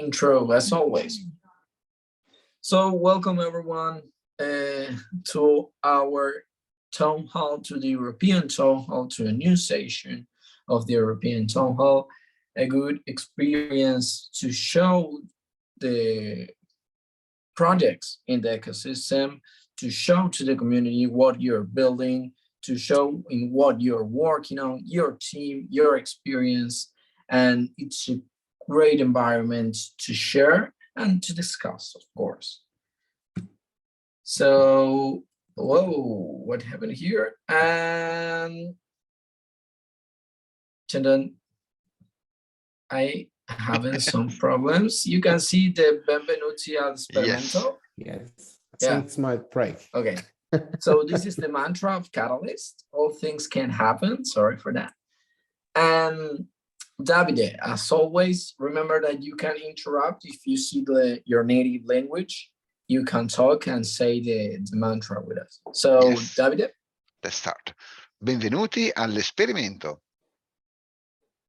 intro as always. So welcome everyone to our town hall, to the European town hall, to a new session of the European town hall, a good experience to show the projects in the ecosystem, to show to the community what you're building, to show in what you're working on, your team, your experience, and it's a great environment to share and to discuss, of course. So, whoa, what happened here? And then I having some problems. You can see the benvenuti al esperimento. Yes. Yeah. Things might break. Okay. So this is the mantra of Catalyst. All things can happen. Sorry for that. And Davide, as always, remember that you can interrupt if you see your native language. You can talk and say the mantra with us. So, yes. Davide? Let's start. Benvenuti all'esperimento.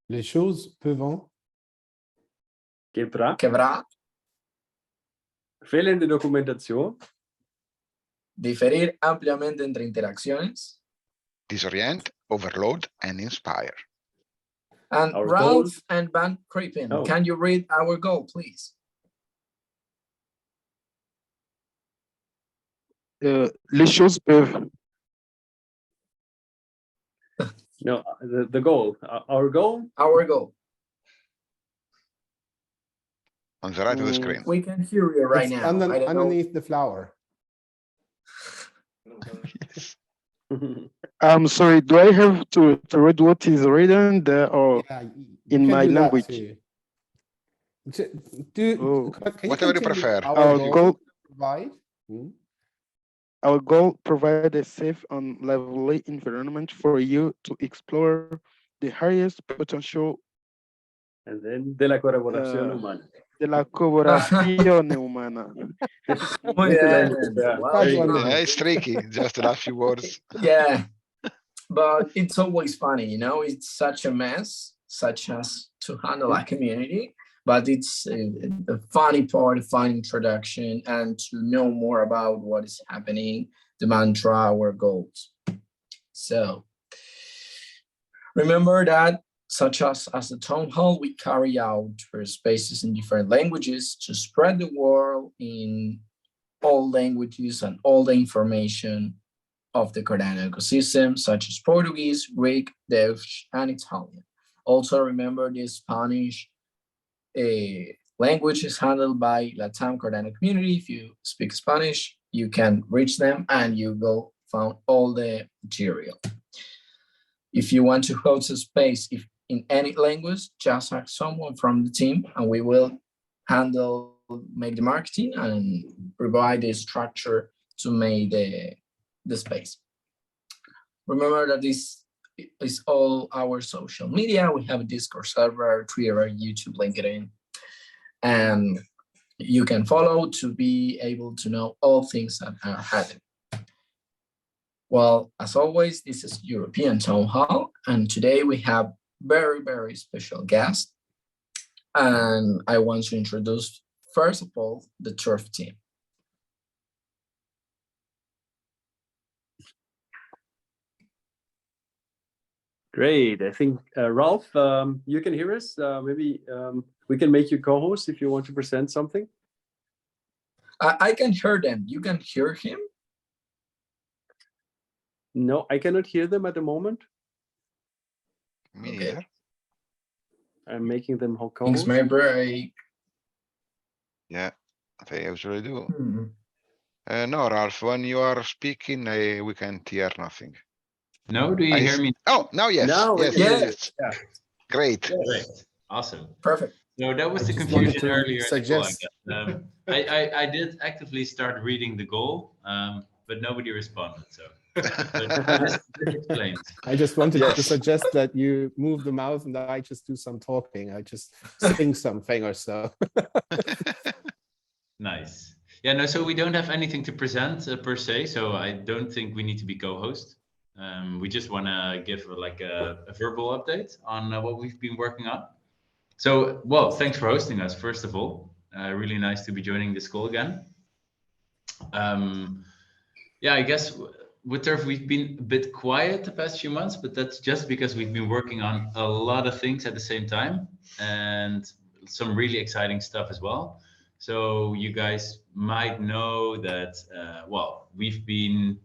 Les choses peuvent quebrar. Fehlende Dokumentation. Diferir ampliamente entre interacciones. Disorient, overload, and inspire. And Our Ralph goal. and Van Creepin, Oh. Can you read our goal, please? Les choses peuvent. No, the goal. Our goal. Our goal. On the right of the screen. We can hear you right it's now. underneath the flower. Yes. I'm sorry, do I have to read what is written there or Yeah, you in can my do that language? too. Can Whatever you continue? prefer. Our goal provide. Our goal provide a safe and lively environment for you to explore the highest potential And then de la colaboración humana. de la colaborazione umana. Oh, yeah. Wow. Yeah, it's tricky, just the last few words. Yeah, but it's always funny, you know, it's such a mess, such as to handle a community, but it's the funny part, a fun introduction, and to know more about what is happening, the mantra, our goals. So remember that, such as the town hall, we carry out our spaces in different languages to spread the word in all languages and all the information of the Cardano ecosystem, such as Portuguese, Greek, Dutch, and Italian. Also remember the Spanish language is handled by Latam Cardano community. If you speak Spanish, you can reach them and you will find all the material. If you want to host a space in any language, just ask someone from the team and we will make the marketing and provide the structure to make the space. Remember that this is all our social media. We have a Discord server, Twitter, YouTube, LinkedIn, and you can follow to be able to know all things that are happening. Well, as always, this is European Town Hall, and today we have very, very special guest. And I want to introduce, first of all, the Turf team. Great. I think, Ralph, you can hear us. Maybe we can make you co-host if you want to present something. I can hear them. You can hear him? No, I cannot hear them at the moment. Me Okay. neither. I'm making them Things co-host. may break. Yeah, they usually do. Hmm. No, Ralph, when you are speaking, we can't hear nothing. No, do you hear me? Oh, now yes. Now we Yes, can hear yes. Yeah. Great. Great. Awesome. Perfect. No, that was I the just wanted confusion to earlier. in the call, I suggest- guess. I did actively start reading the goal, but nobody responded. So this explains. I just wanted to Yes. suggest that you move the mouse and I just do some talking. I just sing something or so. Nice. Yeah, no, so we don't have anything to present per se, so I don't think we need to be co-host. We just want to give like a verbal update on what we've been working on. So, well, thanks for hosting us, first of all. Really nice to be joining this call again. Yeah, I guess with Turf, we've been a bit quiet the past few months, but that's just because we've been working on a lot of things at the same time and some really exciting stuff as well. So you guys might know that, well, we've been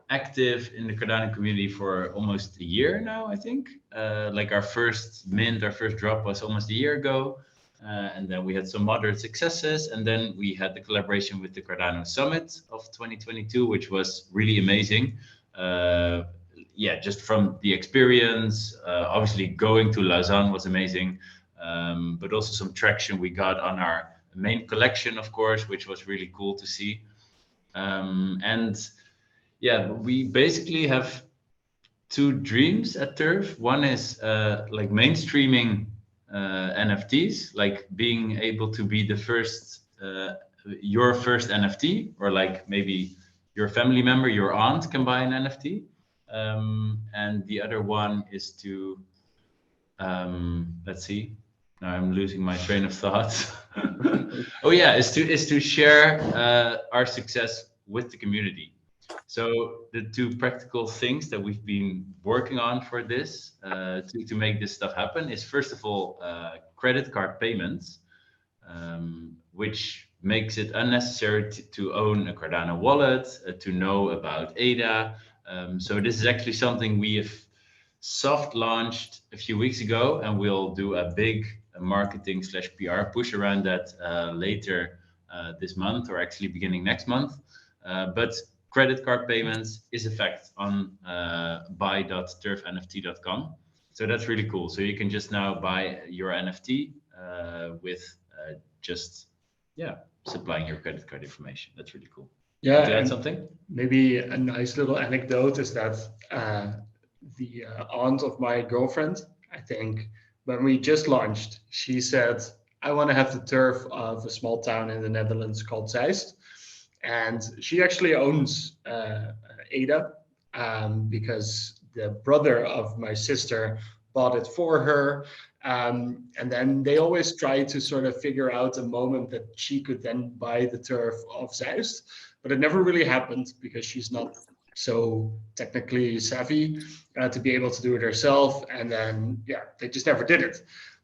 active in the Cardano community for almost a year now, I think. Like our first mint, our first drop was almost a year ago. And then we had some moderate successes. And then we had the collaboration with the Cardano Summit of 2022, which was really amazing. Yeah, just from the experience, obviously going to Lausanne was amazing. But also some traction we got on our main collection, of course, which was really cool to see. And yeah, we basically have two dreams at Turf. One is like mainstreaming NFTs, like being able to be the first, your first NFT, or like maybe your family member, your aunt can buy an NFT. And the other one is to, let's see, now I'm losing my train of thought. Oh yeah, is to share our success with the community. So the two practical things that we've been working on for this to make this stuff happen is, first of all, credit card payments, which makes it unnecessary to own a Cardano wallet, to know about ADA. So this is actually something we have soft launched a few weeks ago, and we'll do a big marketing / PR push around that later this month, or actually beginning next month. But credit card payments is a fact on buy.turfnft.com. So that's really cool. So you can just now buy your NFT with just, yeah, supplying your credit card information. That's really cool. Yeah, to add and something? maybe a nice little anecdote is that the aunt of my girlfriend, I think, when we just launched, she said, I want to have the turf of a small town in the Netherlands called Zeist. And she actually owns ADA because the brother of my sister bought it for her. And then they always try to sort of figure out a moment that she could then buy the turf of Zeist. But it never really happened because she's not so technically savvy to be able to do it herself. And then, yeah, they just never did it.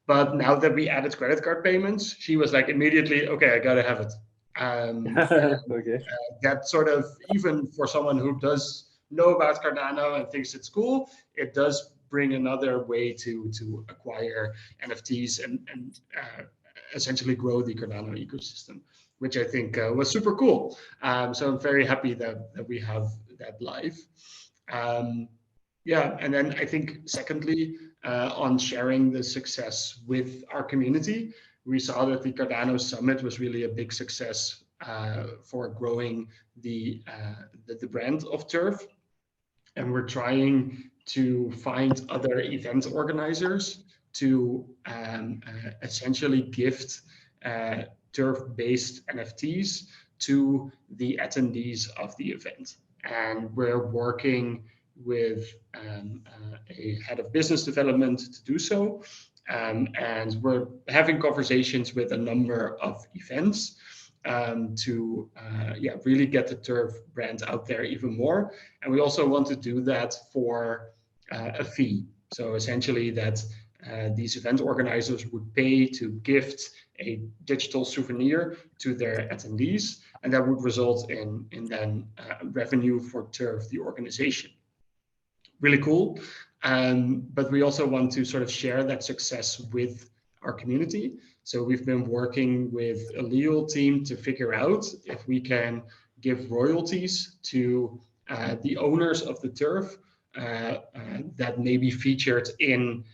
But now that we added credit card payments, she was like immediately, okay, I gotta have it. Okay. That sort of, even for someone who does know about Cardano and thinks it's cool, it does bring another way to acquire NFTs and essentially grow the Cardano ecosystem, which I think was super cool. So I'm very happy that we have that live. Yeah, and then I think secondly, on sharing the success with our community, we saw that the Cardano Summit was really a big success for growing the brand of Turf. And we're trying to find other event organizers to essentially gift Turf-based NFTs to the attendees of the event. And we're working with a head of business development to do so. And we're having conversations with a number of events to really get the Turf brand out there even more. And we also want to do that for a fee. So essentially that these event organizers would pay to gift a digital souvenir to their attendees, and that would result in then revenue for Turf, the organization. Really cool. But we also want to sort of share that success with our community. So we've been working with a legal team to figure out if we can give royalties to the owners of the Turf that may be featured in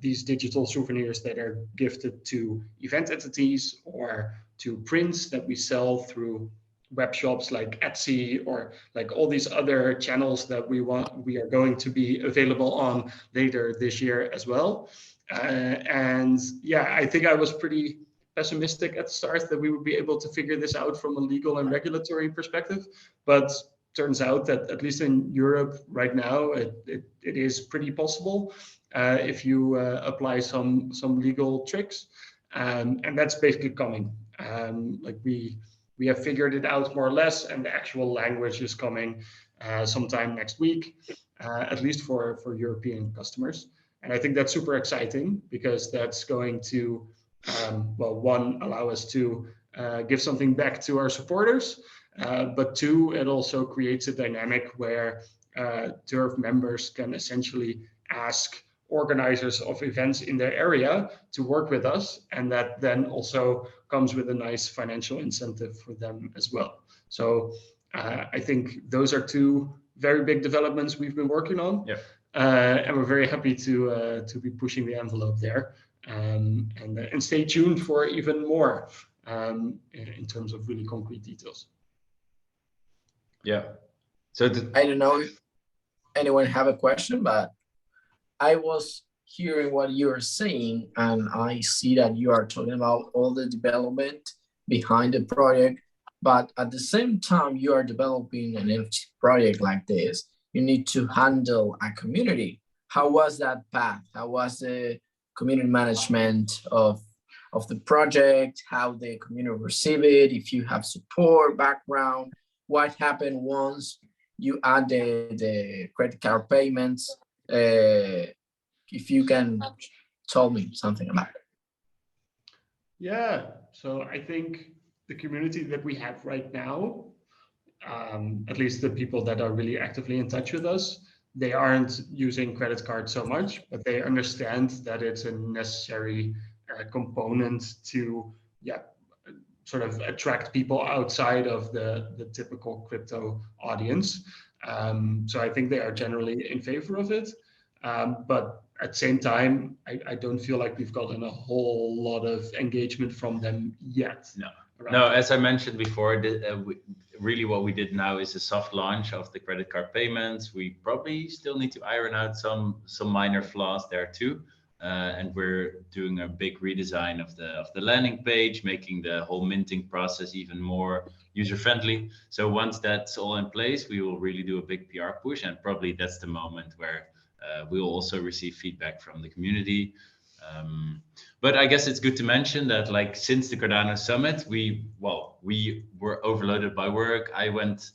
these digital souvenirs that are gifted to event entities or to prints that we sell through web shops like Etsy or like all these other channels that we are going to be available on later this year as well. And yeah, I think I was pretty pessimistic at the start that we would be able to figure this out from a legal and regulatory perspective. But turns out that at least in Europe right now, it is pretty possible if you apply some legal tricks, and that's basically coming. Like we have figured it out more or less, and the actual language is coming sometime next week, at least for European customers. And I think that's super exciting because that's going to, well, one, allow us to give something back to our supporters, but two, it also creates a dynamic where Turf members can essentially ask organizers of events in their area to work with us, and that then also comes with a nice financial incentive for them as well. So I think those are two very big developments we've been working on. Yeah. And we're very happy to be pushing the envelope there, and stay tuned for even more in terms of really concrete details. Yeah. So I don't know if anyone have a question, but I was hearing what you are saying, and I see that you are talking about all the development behind the project, but at the same time you are developing an NFT project like this, you need to handle a community. How was that path? How was the community management of the project? How the community receive it? If you have support background, what happened once you add the credit card payments? If you can tell me something about it. Yeah, so I think the community that we have right now, at least the people that are really actively in touch with us, they aren't using credit cards so much, but they understand that it's a necessary component to, sort of attract people outside of the typical crypto audience. So I think they are generally in favor of it. But at the same time, I don't feel like we've gotten a whole lot of engagement from them yet. No, as I mentioned before, really what we did now is a soft launch of the credit card payments. We probably still need to iron out some minor flaws there too. And we're doing a big redesign of the landing page, making the whole minting process even more user-friendly. So once that's all in place, we will really do a big PR push, and probably that's the moment where we will also receive feedback from the community. But I guess it's good to mention that, like, since the Cardano summit, we were overloaded by work. I went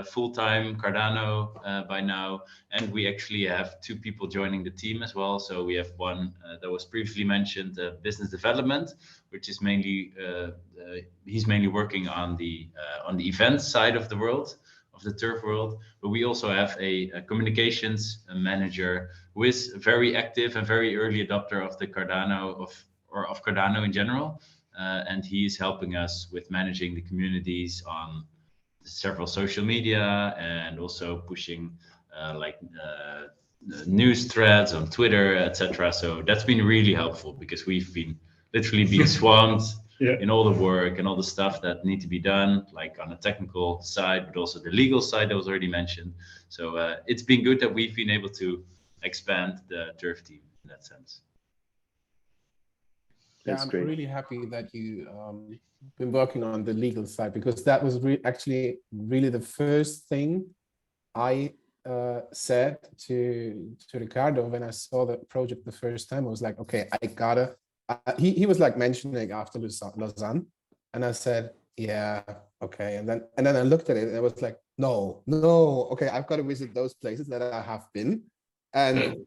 full-time Cardano by now, and we actually have 2 people joining the team as well. So we have one that was previously mentioned, business development, which is mainly he's mainly working on the event side of the world, of the turf world. But we also have a communications manager who is very active and very early adopter of the Cardano of Cardano in general, and he is helping us with managing the communities on several social media, and also pushing news threads on Twitter, etc. So that's been really helpful, because we've been literally being swamped in all the work and all the stuff that need to be done, like on the technical side, but also the legal side that was already mentioned. So it's been good that we've been able to expand the Turf team in that sense. Yeah, I'm really happy that you been working on the legal side, because that was actually really the first thing I said to Ricardo when I saw the project the first time. I was like, okay, I gotta. He was like mentioning after Lausanne, and I said, yeah, okay. And then I looked at it and I was like, no, okay, I've got to visit those places that I have been, and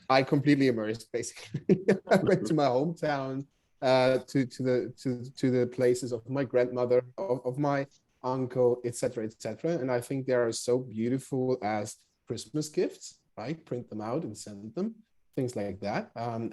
I completely immersed basically. I went to my hometown, to the places of my grandmother, of my uncle, etc., and I think they are so beautiful as Christmas gifts, right? Print them out and send them, things like that, and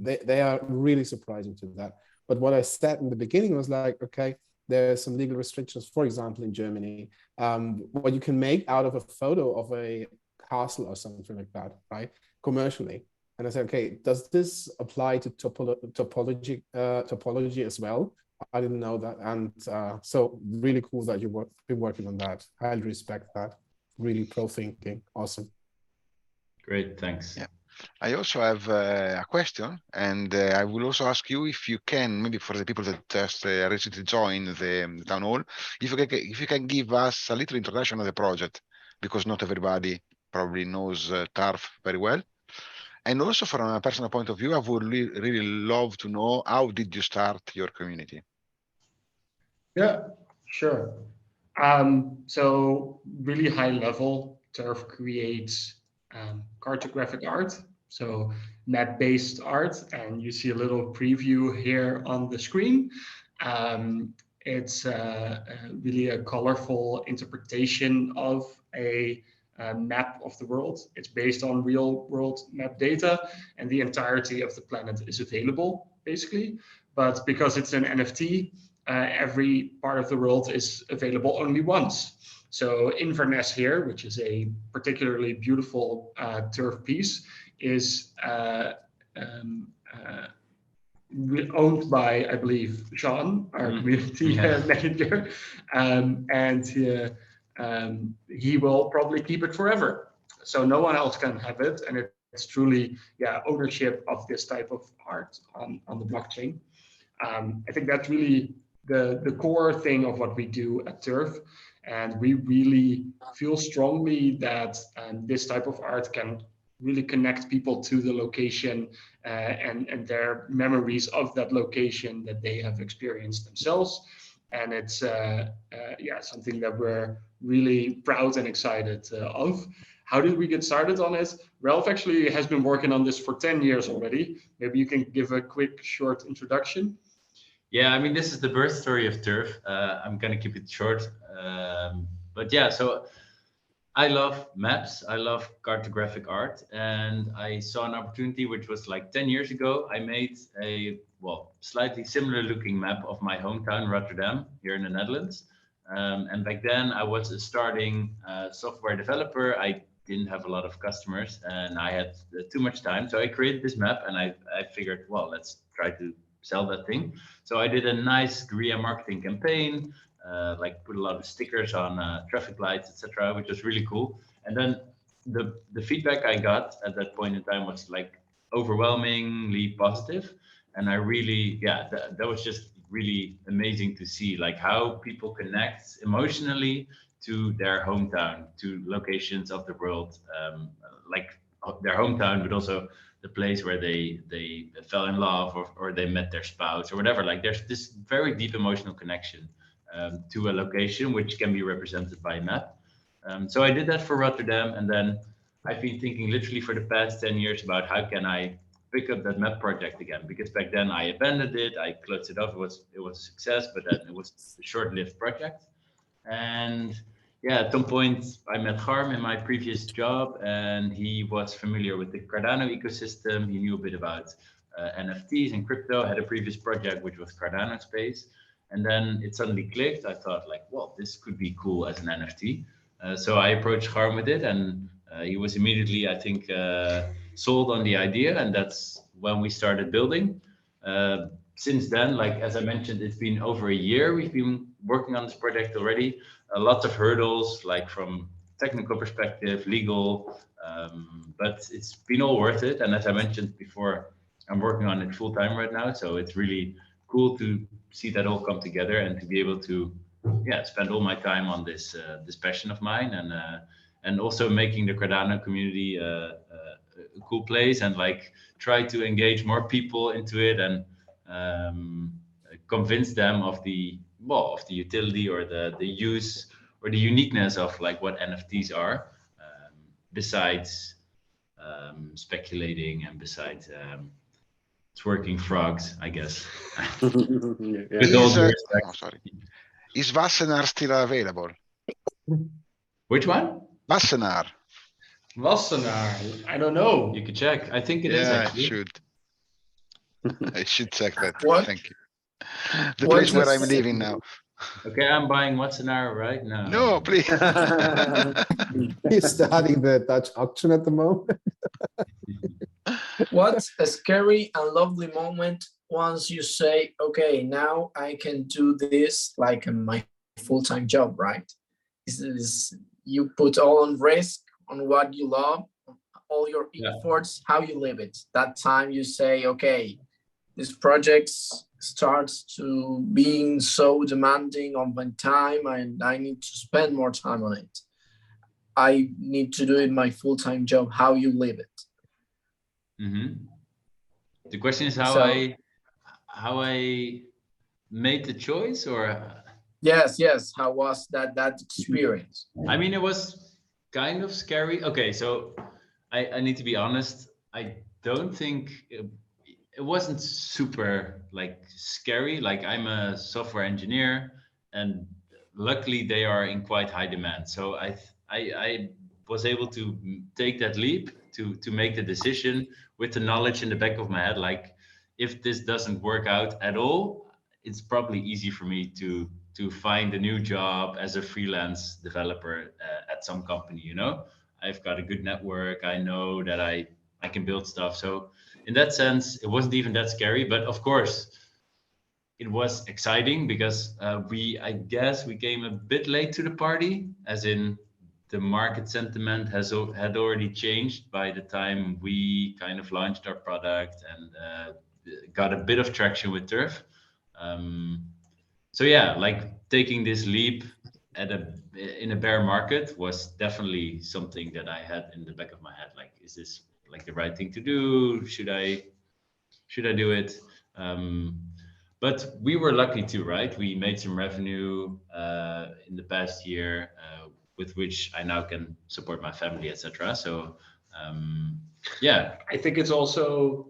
they are really surprising to that. But what I said in the beginning was like, okay, there's some legal restrictions. For example, in Germany, what you can make out of a photo of a castle or something like that, right, commercially. And I said, okay, does this apply to topology as well? I didn't know that. And so really cool that you've been working on that. Highly respect that. Really pro thinking. Awesome. Great, thanks. Yeah. I also have a question, and I will also ask you if you can, maybe for the people that just recently joined the town hall, if you can give us a little introduction of the project, because not everybody probably knows Turf very well. And also from a personal point of view, I would really love to know, how did you start your community? Yeah, sure. So really high level, Turf creates cartographic art, so map-based art, and you see a little preview here on the screen. It's really a colorful interpretation of a map of the world. It's based on real world map data, and the entirety of the planet is available, basically. But because it's an NFT, every part of the world is available only once. So Inverness here, which is a particularly beautiful turf piece, is owned by, I believe, Sean, our community manager, and he will probably keep it forever. So no one else can have it, and it's truly, ownership of this type of art on the blockchain. I think that's really the core thing of what we do at Turf, and we really feel strongly that this type of art can really connect people to the location and their memories of that location that they have experienced themselves. And it's something that we're really proud and excited of. How did we get started on it? Ralph actually has been working on this for 10 years already. Maybe you can give a quick, short introduction. Yeah, I mean, this is the birth story of Turf. I'm gonna keep it short. But yeah, so I love maps, I love cartographic art, and I saw an opportunity, which was like 10 years ago. I made a, slightly similar looking map of my hometown, Rotterdam, here in the Netherlands. And back then I was a starting software developer. I didn't have a lot of customers and I had too much time. So I created this map and I figured, well, let's try to sell that thing. So I did a nice guerrilla marketing campaign, like put a lot of stickers on traffic lights, etc., which was really cool. And then the feedback I got at that point in time was like overwhelmingly positive. And I really, that was just really amazing to see, like how people connect emotionally to their hometown, to locations of the world, like their hometown, but also the place where they fell in love or they met their spouse or whatever. Like there's this very deep emotional connection to a location, which can be represented by a map. So I did that for Rotterdam, and then I've been thinking literally for the past 10 years about how can I pick up that map project again, because back then I abandoned it, I closed it off. It was a success, but then it was a short-lived project. And yeah, at some point I met Harm in my previous job, and he was familiar with the Cardano ecosystem. He knew a bit about NFTs and crypto, had a previous project which was Cardano space. And then it suddenly clicked. I thought like, well, this could be cool as an NFT. So I approached Harm with it, and he was immediately, I think, sold on the idea, and that's when we started building. Since then, like as I mentioned, it's been over a year we've been working on this project already. Lots of hurdles, like from technical perspective, legal, but it's been all worth it. And as I mentioned before, I'm working on it full time right now, so it's really cool to see that all come together and to be able to spend all my time on this this passion of mine, and also making the Cardano community a cool place, and like try to engage more people into it, and convince them of the utility or the use or the uniqueness of like what NFTs are, besides speculating and besides twerking frogs, I guess. With all due respect. Is Wassenaar still available? Which one? Wassenaar. Wassenaar, I don't know. You could check. I think it is actually. I should check that. What? Thank you. The place where I'm living now. Okay, I'm buying Wassenaar right now. No, please. He's studying the Dutch auction at the moment. What's a scary and lovely moment once you say, okay, now I can do this like my full-time job, right? Is you put all on risk on what you love, all your Yeah. efforts, how you live it. That time you say, okay, this project starts to being so demanding on my time and I need to spend more time on it. I need to do it my full-time job, how you live it. Mm-hmm. The question is how I made the choice, or yes, how was that experience? I mean, it was kind of scary. Okay, so I need to be honest. I don't think it wasn't super like scary. Like, I'm a software engineer, and luckily they are in quite high demand. So I was able to take that leap to make the decision with the knowledge in the back of my head. Like, if this doesn't work out at all, it's probably easy for me to find a new job as a freelance developer at some company. You know, I've got a good network. I know that I can build stuff. So in that sense, it wasn't even that scary. But of course, it was exciting because I guess we came a bit late to the party, as in the market sentiment had already changed by the time we kind of launched our product and got a bit of traction with Turf. So yeah, like, taking this leap in a bear market was definitely something that I had in the back of my head. Like, is this like the right thing to do? Should I do it? But we were lucky too, right? We made some revenue in the past year, with which I now can support my family, etc. So yeah, I think it's also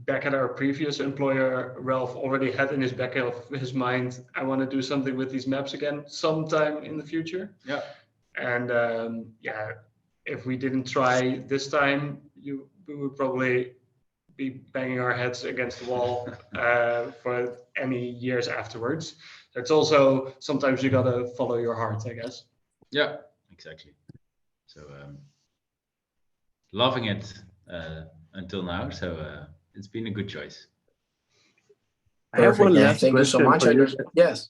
back at our previous employer, Ralph already had in his back of his mind, I want to do something with these maps again sometime in the future. yeah, And yeah, if we didn't try this time, we would probably be banging our heads against the wall for any years afterwards. It's also, sometimes you gotta follow your heart, I guess. yeah, exactly. So loving it until now. So it's been a good choice. I have one Yeah, last thank you so question much. for you. Yes.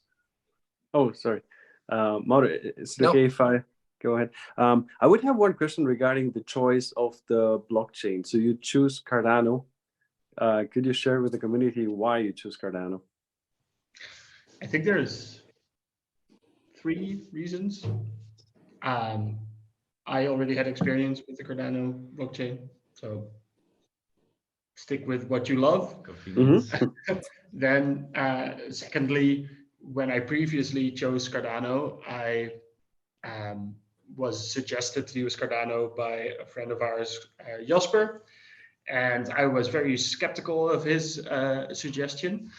Oh, sorry. Mauro, is it No. okay if I go ahead? I would have one question regarding the choice of the blockchain. So you choose Cardano. Could you share with the community why you choose Cardano? I think there's 3 reasons. I already had experience with the Cardano blockchain, so stick with what you love. Convenience. Then, secondly, when I previously chose Cardano, I was suggested to use Cardano by a friend of ours, Jasper, and I was very skeptical of his suggestion.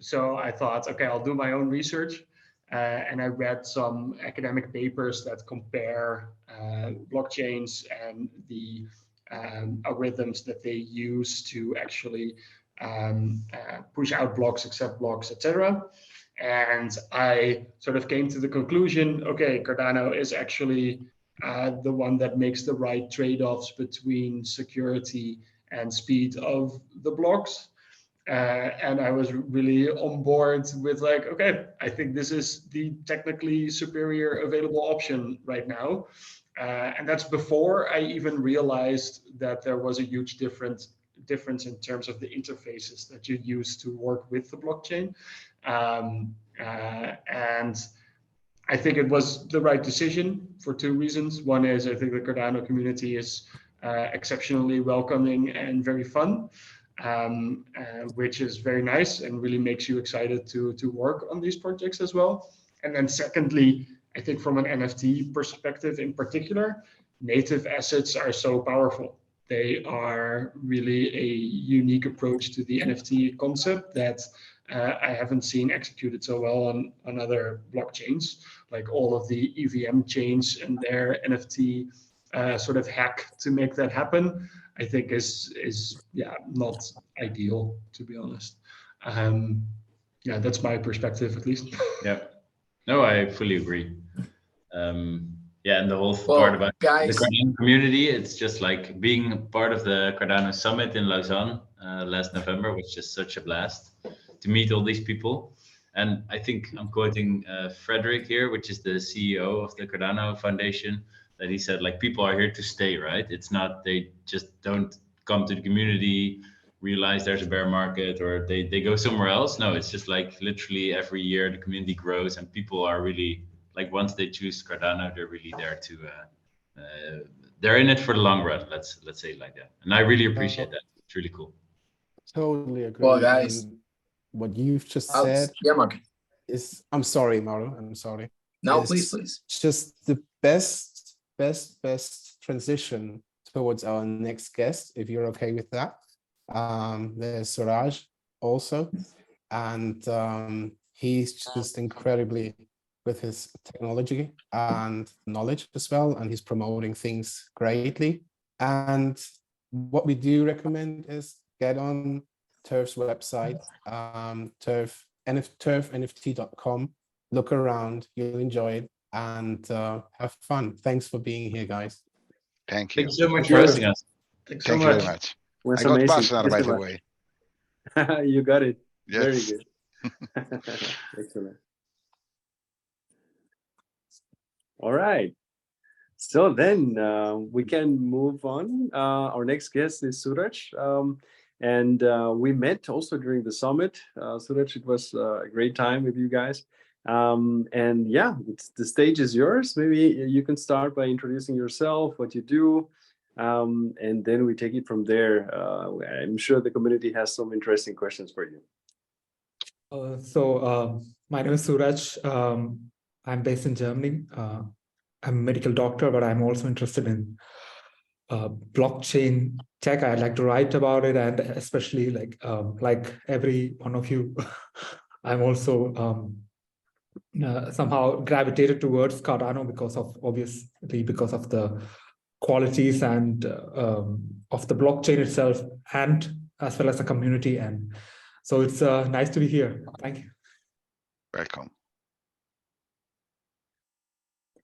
So I thought, okay, I'll do my own research. And I read some academic papers that compare blockchains and the algorithms that they use to actually push out blocks, accept blocks, etc. And I sort of came to the conclusion, okay, Cardano is actually the one that makes the right trade-offs between security and speed of the blocks. And I was really on board with like, okay, I think this is the technically superior available option right now. And that's before I even realized that there was a huge difference in terms of the interfaces that you use to work with the blockchain. And I think it was the right decision for 2 reasons. One is I think the Cardano community is exceptionally welcoming and very fun. Which is very nice and really makes you excited to work on these projects as well. And then secondly, I think from an NFT perspective in particular, native assets are so powerful. They are really a unique approach to the NFT concept that I haven't seen executed so well on other blockchains, like all of the EVM chains and their NFT sort of hack to make that happen. I think is not ideal, to be honest. Yeah, that's my perspective at least. Yeah, no, I fully agree. Yeah, and the whole part about guys, the Cardano community, it's just like being part of the Cardano summit in Lausanne last November was just such a blast to meet all these people. And I think I'm quoting Frederick here, which is the CEO of the Cardano Foundation. that he said, like, people are here to stay, right? It's not, they just don't come to the community, realize there's a bear market, or they go somewhere else. No, it's just like literally every year the community grows and people are really, like, once they choose Cardano, they're really there to, they're in it for the long run. Let's say it like that. And I really appreciate that. It's really cool. Totally agree. Well, guys, and what you've just said yeah, Mark. is, I'm sorry, Mauro, I'm sorry. No, is please. just the best transition towards our next guest, if you're okay with that. There's Sooraj also, and he's just incredibly with his technology and knowledge as well, and he's promoting things greatly. And what we do recommend is get on Turf's website, turfnft.com. Look around, you'll enjoy it, and have fun. Thanks for being here, guys. Thank you. Thanks so much for hosting us. Thanks so Thank you much. very much. Was I got amazing. passionate, by the way. You got it. Yes. Very good. Excellent. All right. So then we can move on. Our next guest is Sooraj. And we met also during the summit. Sooraj, it was a great time with you guys. And yeah, the stage is yours. Maybe you can start by introducing yourself, what you do, and then we take it from there. I'm sure the community has some interesting questions for you. My name is Sooraj. I'm based in Germany. I'm a medical doctor, but I'm also interested in blockchain tech. I like to write about it, and especially like every one of you, I'm also somehow gravitated towards Cardano because of the qualities and of the blockchain itself, and as well as the community. And so it's nice to be here. Thank you. Welcome.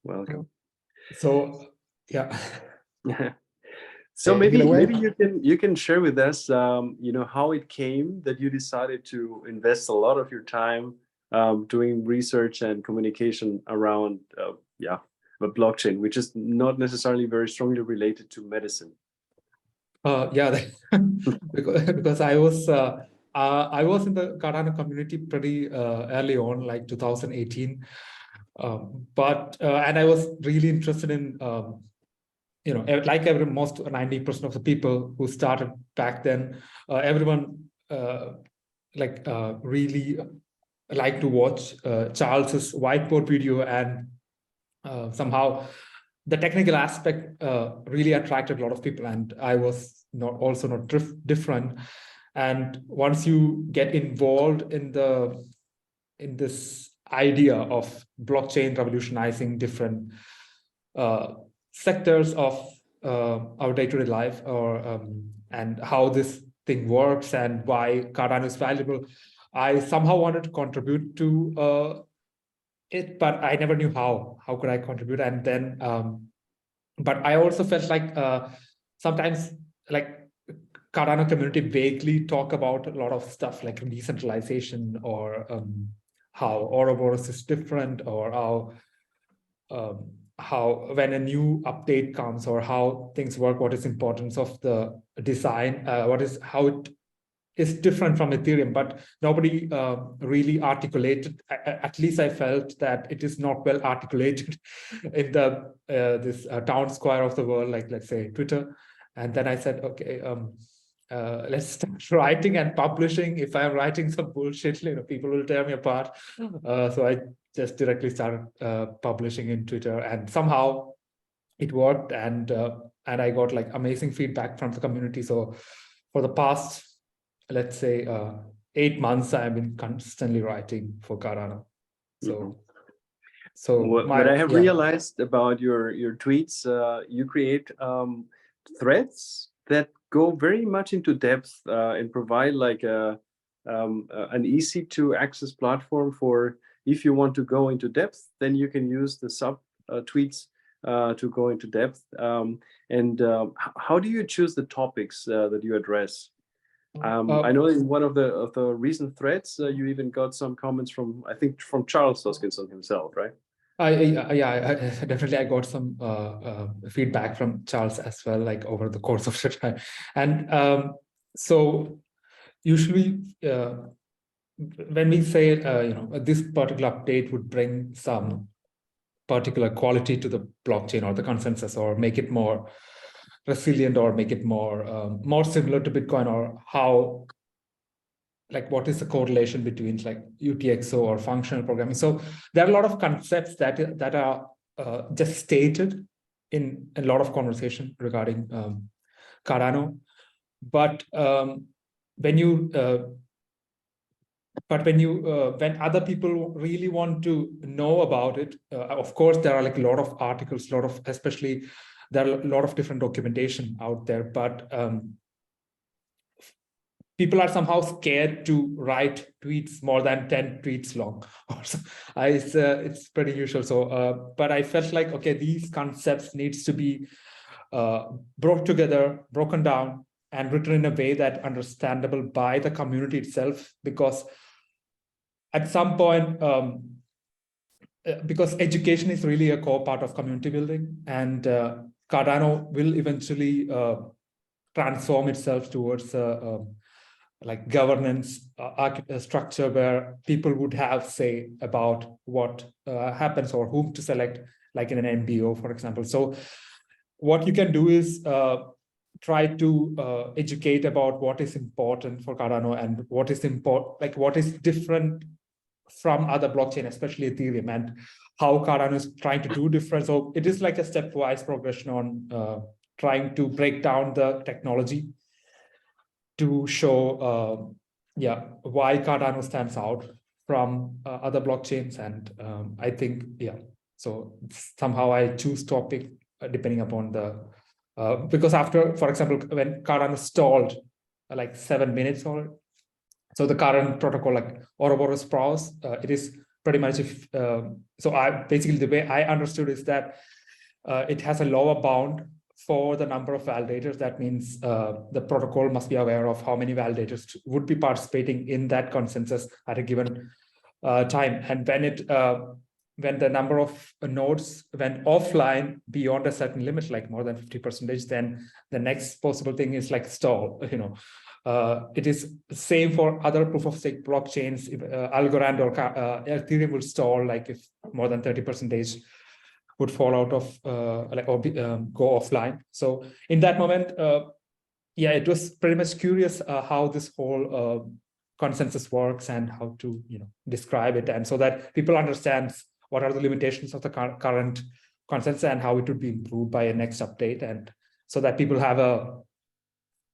Welcome. So yeah. So maybe away. you can share with us how it came that you decided to invest a lot of your time doing research and communication around the blockchain, which is not necessarily very strongly related to medicine. Because I was in the Cardano community pretty early on, like 2018. And I was really interested in like most 90% of the people who started back then, everyone really liked to watch Charles's whiteboard video, and somehow the technical aspect really attracted a lot of people, and I was not different. And once you get involved in this idea of blockchain revolutionizing different sectors of our day-to-day life, or and how this thing works and why Cardano is valuable, I somehow wanted to contribute to it, but I never knew how. How could I contribute? And then, but I also felt like sometimes, like, Cardano community vaguely talk about a lot of stuff like decentralization, or how Ouroboros is different, or how when a new update comes, or how things work, what is importance of the design, how it is different from Ethereum, but nobody really articulated. At least I felt that it is not well articulated in the this town square of the world, like, let's say, Twitter. And then I said, okay, let's start writing and publishing. If I'm writing some bullshit, people will tear me apart. So I just directly started publishing in Twitter, and somehow it worked, and I got like amazing feedback from the community. So for the past, let's say, 8 months, I've been constantly writing for Cardano. So what I have realized about your tweets, you create threads that go very much into depth and provide like an easy to access platform for, if you want to go into depth, then you can use the sub tweets to go into depth. How do you choose the topics that you address? I know in one of the recent threads, you even got some comments from, I think, from Charles Hoskinson himself, right? Definitely. I got some feedback from Charles as well, like over the course of the time. And so usually when we say, this particular update would bring some particular quality to the blockchain or the consensus, or make it more resilient, or make it more similar to Bitcoin, or how, like, what is the correlation between like UTXO or functional programming. So there are a lot of concepts that are just stated in a lot of conversation regarding Cardano. But when other people really want to know about it, of course, there are like a lot of articles, especially there are a lot of different documentation out there, but people are somehow scared to write tweets more than 10 tweets long. It's pretty usual. So, but I felt like, okay, these concepts needs to be broken down, and written in a way that understandable by the community itself, because at some point, because education is really a core part of community building, and Cardano will eventually transform itself towards like governance structure where people would have say about what happens or whom to select, like in an MBO, for example. So what you can do is try to educate about what is important for Cardano, and what is what is different from other blockchain, especially Ethereum, and how Cardano is trying to do different. So it is like a stepwise progression on trying to break down the technology to show why Cardano stands out from other blockchains. And I think, so somehow I choose topic depending upon the because after, for example, when Cardano stalled like 7 minutes, or so the current protocol, like Ouroboros Prowse, it is pretty much so I basically, the way I understood is that it has a lower bound for the number of validators. That means the protocol must be aware of how many validators would be participating in that consensus at a given time. And when the number of nodes went offline beyond a certain limit, like more than 50%, then the next possible thing is like stall. It is same for other proof of stake blockchains. Algorand or Ethereum will stall, like if more than 30% would fall out of go offline. So in that moment, it was pretty much curious how this whole consensus works and how to describe it, and so that people understand what are the limitations of the current consensus and how it would be improved by a next update, and so that people have a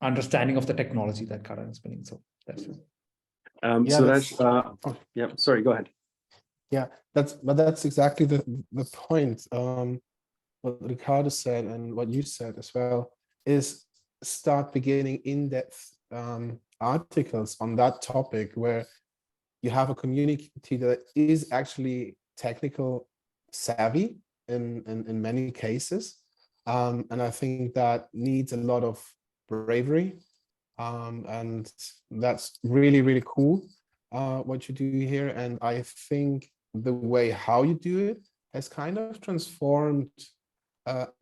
understanding of the technology that Cardano is bringing. So that's it. Sorry, go ahead. Yeah, that's exactly the point. What Ricardo said and what you said as well is start beginning in-depth articles on that topic, where you have a community that is actually technical savvy in many cases, and I think that needs a lot of bravery, and that's really, really cool what you do here. And I think the way how you do it has kind of transformed,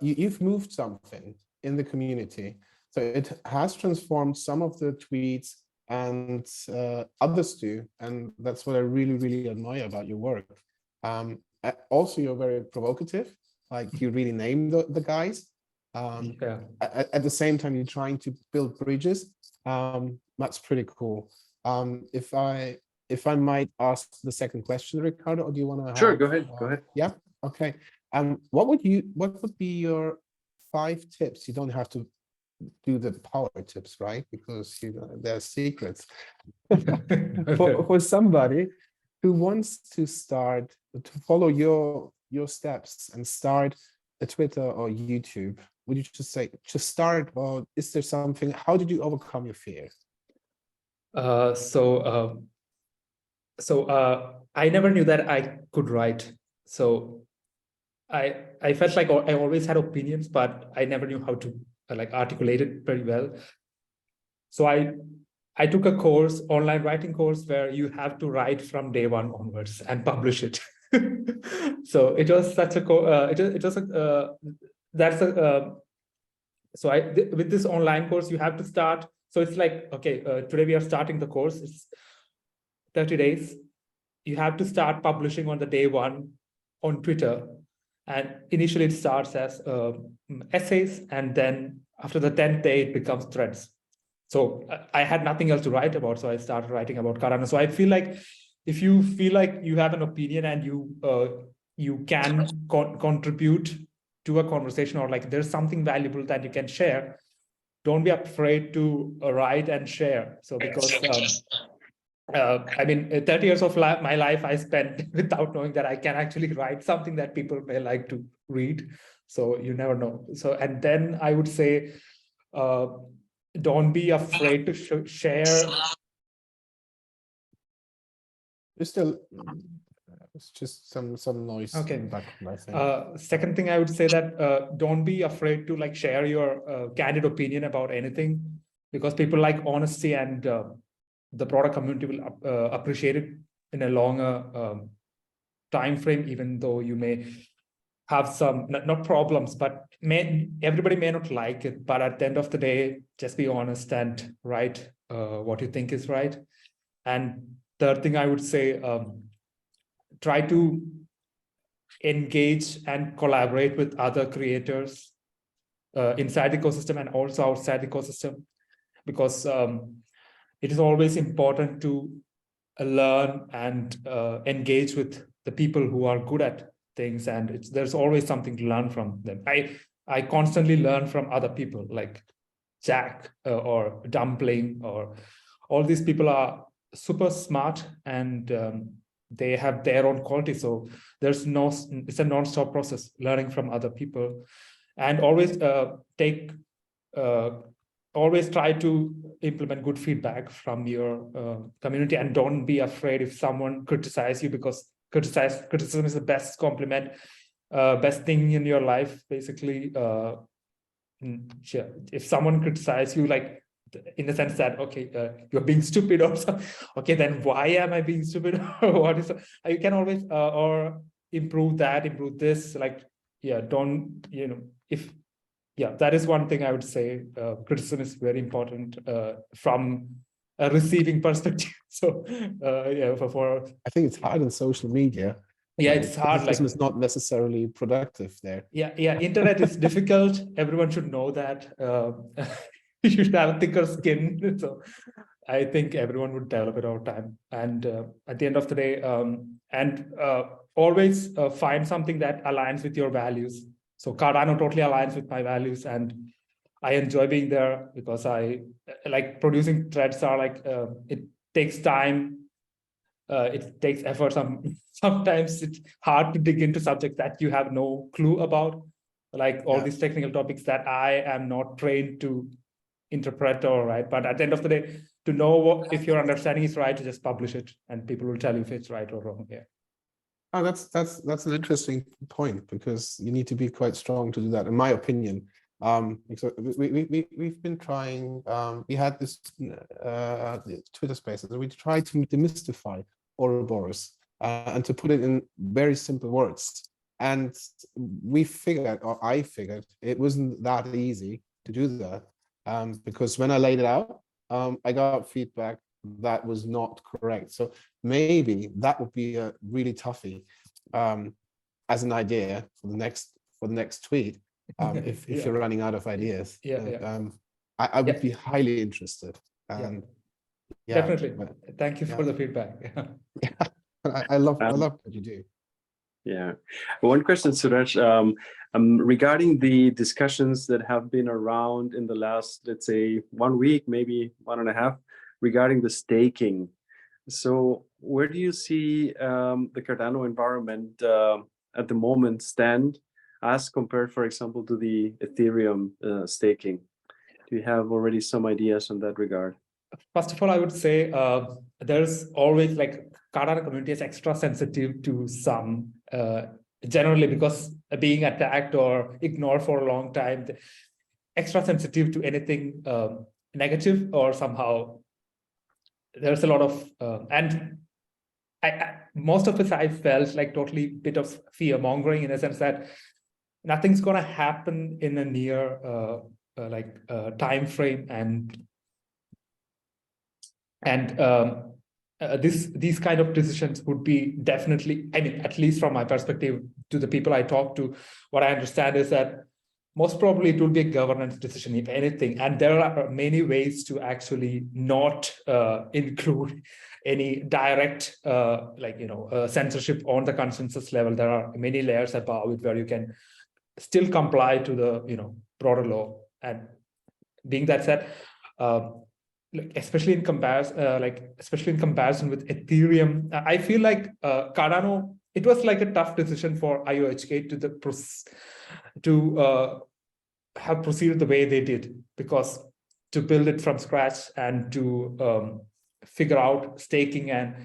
you've moved something in the community. So it has transformed some of the tweets, and others do, and that's what I really, really admire about your work. Also, you're very provocative, like you really name the guys. At the same time, you're trying to build bridges. That's pretty cool. If I might ask the second question, Ricardo, or do you want to? Sure, go ahead. Go ahead. Yeah. Okay. What would be your 5 tips? You don't have to do the power tips, right? Because they're secrets. for somebody who wants to start to follow your steps and start a Twitter or YouTube, would you just say just start, or is there something? How did you overcome your fear? I never knew that I could write. So I felt like I always had opinions, but I never knew how to articulate it very well. So I took a course, online writing course, where you have to write from day one onwards and publish it. So it was such a so with this online course you have to start. So it's like, okay, today we are starting the course. It's 30 days. You have to start publishing on the day one on Twitter. And initially it starts as essays, and then after the 10th day it becomes threads. So I had nothing else to write about, so I started writing about Cardano. So I feel like if you feel like you have an opinion and you can contribute to a conversation, or like there's something valuable that you can share, don't be afraid to write and share. So because I mean, 30 years of my life I spent without knowing that I can actually write something that people may like to read. So you never know. So, and then I would say, don't be afraid to share. There's still, it's just some noise. Okay. In the background, I think. Second thing I would say that don't be afraid to like share your candid opinion about anything, because people like honesty, and the product community will appreciate it in a longer time frame, even though you may have some not problems, but everybody may not like it. But at the end of the day, just be honest and write what you think is right. And third thing I would say, try to engage and collaborate with other creators inside the ecosystem and also outside the ecosystem, because it is always important to learn and engage with the people who are good at things, and there's always something to learn from them. I constantly learn from other people like Jack or Dumpling, or all these people are super smart, and they have their own quality. So it's a non-stop process learning from other people, and always always try to implement good feedback from your community, and don't be afraid if someone criticizes you, because criticism is the best compliment, best thing in your life, basically. If someone criticizes you, like in the sense that, okay, you're being stupid or something, okay, then why am I being stupid? What is you can always or improve this, like, yeah, don't, if that is one thing I would say. Criticism is very important from a receiving perspective. So for I think it's hard on social media. Yeah, it's hard. Criticism is not necessarily productive there. Yeah. Internet is difficult. Everyone should know that. You should have a thicker skin. So I think everyone would develop it over time. And at the end of the day, always find something that aligns with your values. So Cardano totally aligns with my values, and I enjoy being there, because I like producing threads. Are like it takes time. It takes effort. Sometimes it's hard to dig into subjects that you have no clue about, like all these technical topics that I am not trained to interpret or write. But at the end of the day, to know if your understanding is right, to just publish it, and people will tell you if it's right or wrong. Yeah. Oh, that's an interesting point, because you need to be quite strong to do that, in my opinion. So we've been trying. We had this Twitter Spaces, and we tried to demystify Ouroboros and to put it in very simple words. And we figured, or I figured, it wasn't that easy to do that, because when I laid it out, I got feedback that was not correct. So maybe that would be a really toughie as an idea for the next tweet. If you're running out of ideas, I would be highly interested. Definitely. Thank you for the feedback. I love what you do. Yeah. One question, Sooraj, regarding the discussions that have been around in the last, let's say, 1 week, maybe 1.5, regarding the staking. So where do you see the Cardano environment at the moment stand as compared, for example, to the Ethereum staking? Do you have already some ideas on that regard? First of all, I would say there's always, like, Cardano community is extra sensitive to some, generally, because being attacked or ignored for a long time, extra sensitive to anything negative, or somehow there's a lot of, and most of it I felt like totally bit of fear mongering, in a sense that nothing's going to happen in a near time frame, and these kind of decisions would be definitely, I mean, at least from my perspective, to the people I talk to, what I understand is that most probably it will be a governance decision, if anything. And there are many ways to actually not include any direct censorship on the consensus level. There are many layers above it where you can still comply to the broader law. And being that said, especially in comparison with Ethereum, I feel like Cardano, it was like a tough decision for IOHK to have proceeded the way they did, because to build it from scratch and to figure out staking and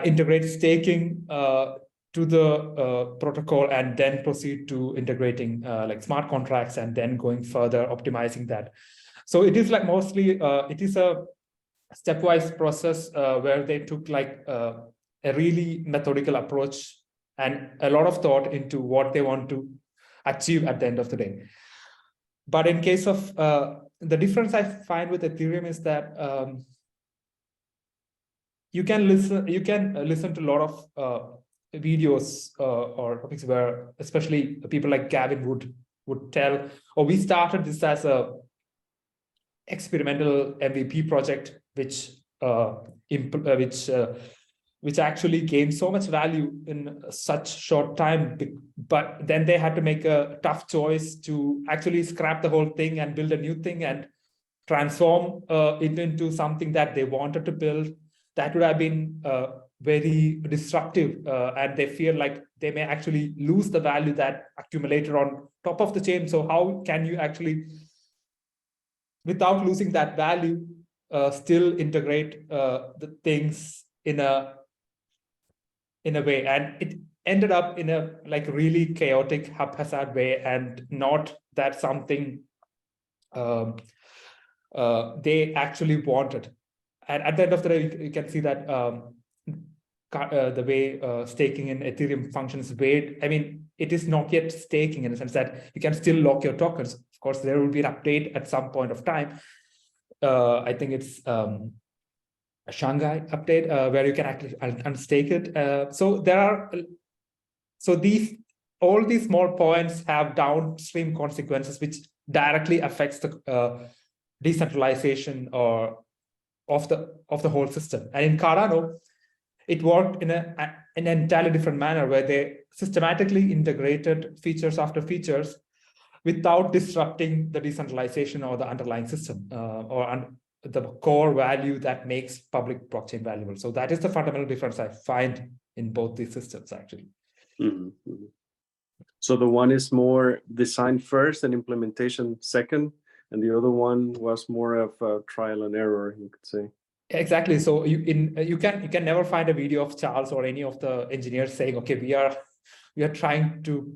integrate staking to the protocol, and then proceed to integrating like smart contracts, and then going further optimizing that. So it is like mostly it is a stepwise process where they took like a really methodical approach and a lot of thought into what they want to achieve at the end of the day. But in case of the difference I find with Ethereum is that you can listen to a lot of videos or topics where especially people like Gavin would tell, oh, we started this as a experimental MVP project, which actually gained so much value in such short time, but then they had to make a tough choice to actually scrap the whole thing and build a new thing and transform it into something that they wanted to build. That would have been very disruptive, and they feel like they may actually lose the value that accumulated on top of the chain. So how can you actually, without losing that value, still integrate the things in a way? And it ended up in a like really chaotic, haphazard way, and not that something they actually wanted. And at the end of the day, you can see that the way staking in Ethereum functions, it is not yet staking, in the sense that you can still lock your tokens. Of course, there will be an update at some point of time. I think it's a Shanghai update where you can actually unstake it. All these small points have downstream consequences, which directly affects the decentralization or of the whole system. And in Cardano, it worked in an entirely different manner, where they systematically integrated features after features without disrupting the decentralization or the underlying system or the core value that makes public blockchain valuable. So that is the fundamental difference I find in both these systems, actually. Mm-hmm. Mm-hmm. So the one is more design first and implementation second, and the other one was more of a trial and error, you could say. Exactly. So you can never find a video of Charles or any of the engineers saying, okay, we are trying to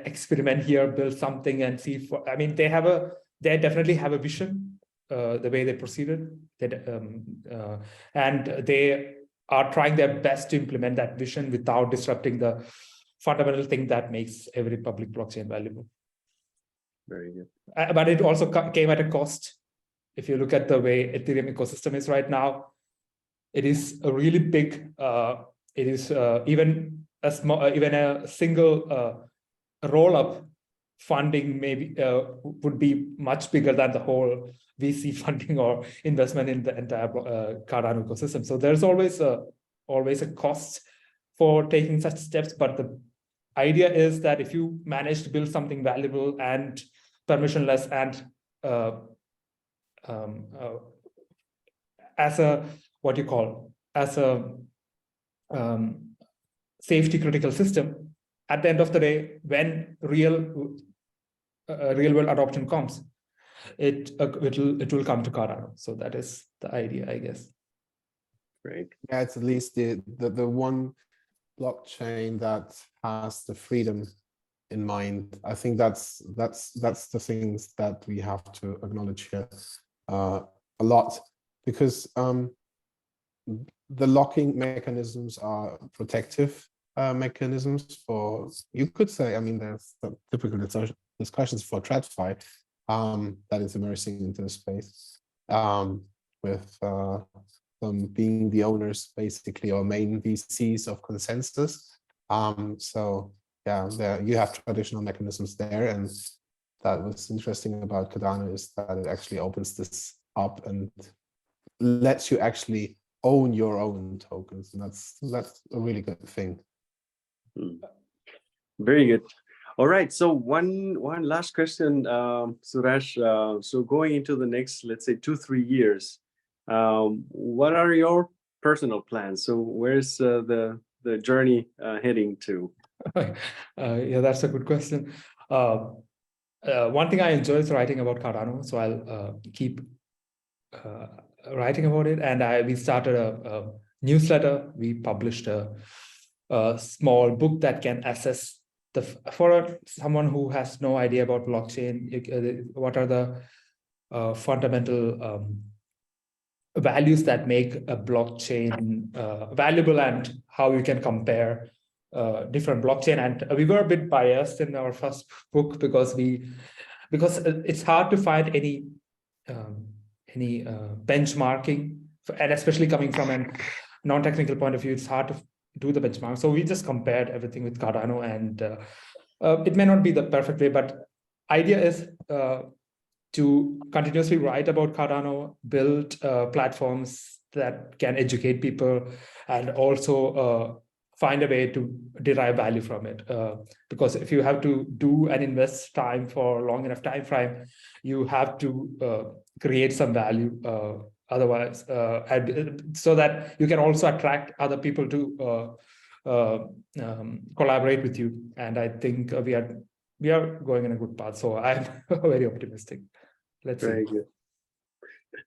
experiment here, build something and see. They definitely have a vision, the way they proceeded, and they are trying their best to implement that vision without disrupting the fundamental thing that makes every public blockchain valuable. Very good. But it also came at a cost. If you look at the way Ethereum ecosystem is right now, it is a really big. It is even a single roll-up funding maybe would be much bigger than the whole VC funding or investment in the entire Cardano ecosystem. So there's always a cost for taking such steps. But the idea is that if you manage to build something valuable and permissionless and as a safety critical system, at the end of the day, when real world adoption comes, it will come to Cardano. So that is the idea, I guess. Great. Yeah, it's at least the one blockchain that has the freedom in mind. I think that's the things that we have to acknowledge here a lot, because the locking mechanisms are protective mechanisms for, you could say, I mean, there's the typical discussions for TradFi that is immersing into the space with them being the owners, basically, or main VCs of consensus. So yeah, you have traditional mechanisms there, and that was interesting about Cardano is that it actually opens this up and lets you actually own your own tokens, and that's a really good thing. Very good. All right. So one last question, Sooraj. So going into the next, let's say, 2-3 years, what are your personal plans? So where's the journey heading to? Yeah, that's a good question. One thing I enjoy is writing about Cardano, so I'll keep writing about it. And we started a newsletter. We published a small book that can assess for someone who has no idea about blockchain, what are the fundamental values that make a blockchain valuable, and how you can compare different blockchain. And we were a bit biased in our first book because it's hard to find any benchmarking, and especially coming from a non-technical point of view, it's hard to do the benchmark. So we just compared everything with Cardano, and it may not be the perfect way, but idea is to continuously write about Cardano, build platforms that can educate people, and also find a way to derive value from it. Because if you have to do and invest time for a long enough time frame, you have to create some value. Otherwise, so that you can also attract other people to collaborate with you. And I think we are going in a good path. So I'm very optimistic. Let's see. Very good.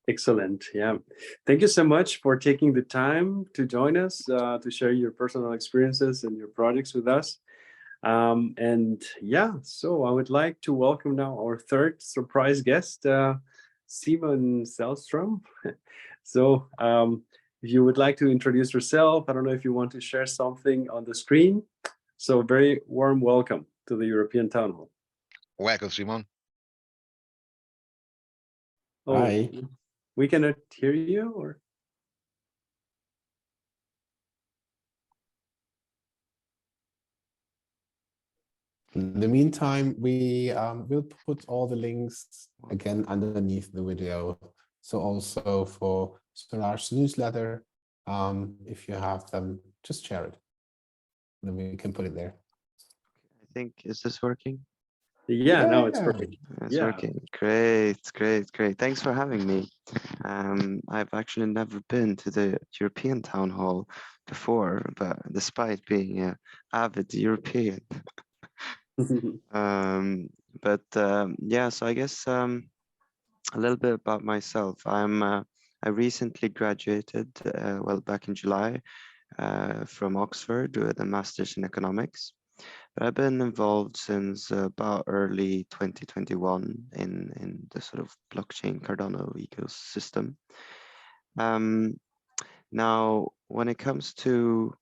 Excellent. Yeah. Thank you so much for taking the time to join us, to share your personal experiences and your projects with us. And yeah, so I would like to welcome now our third surprise guest, Simon Selstrom. So if you would like to introduce yourself, I don't know if you want to share something on the screen. So very warm welcome to the European Town Hall. Welcome, Simon. Oh, Hi. we cannot hear you, or? In the meantime, we will put all the links again underneath the video. So also for Sooraj's newsletter, if you have them, just share it. Then we can put it there. I think, is this working? Yeah, no, it's Yeah. perfect. It's Yeah. working. Great, great, great. Thanks for having me. I've actually never been to the European Town Hall before, but despite being an avid European. Yeah, so I guess a little bit about myself. I recently graduated, well, back in July from Oxford with a master's in economics. But I've been involved since about early 2021 in the sort of blockchain Cardano ecosystem. Now, when it comes to,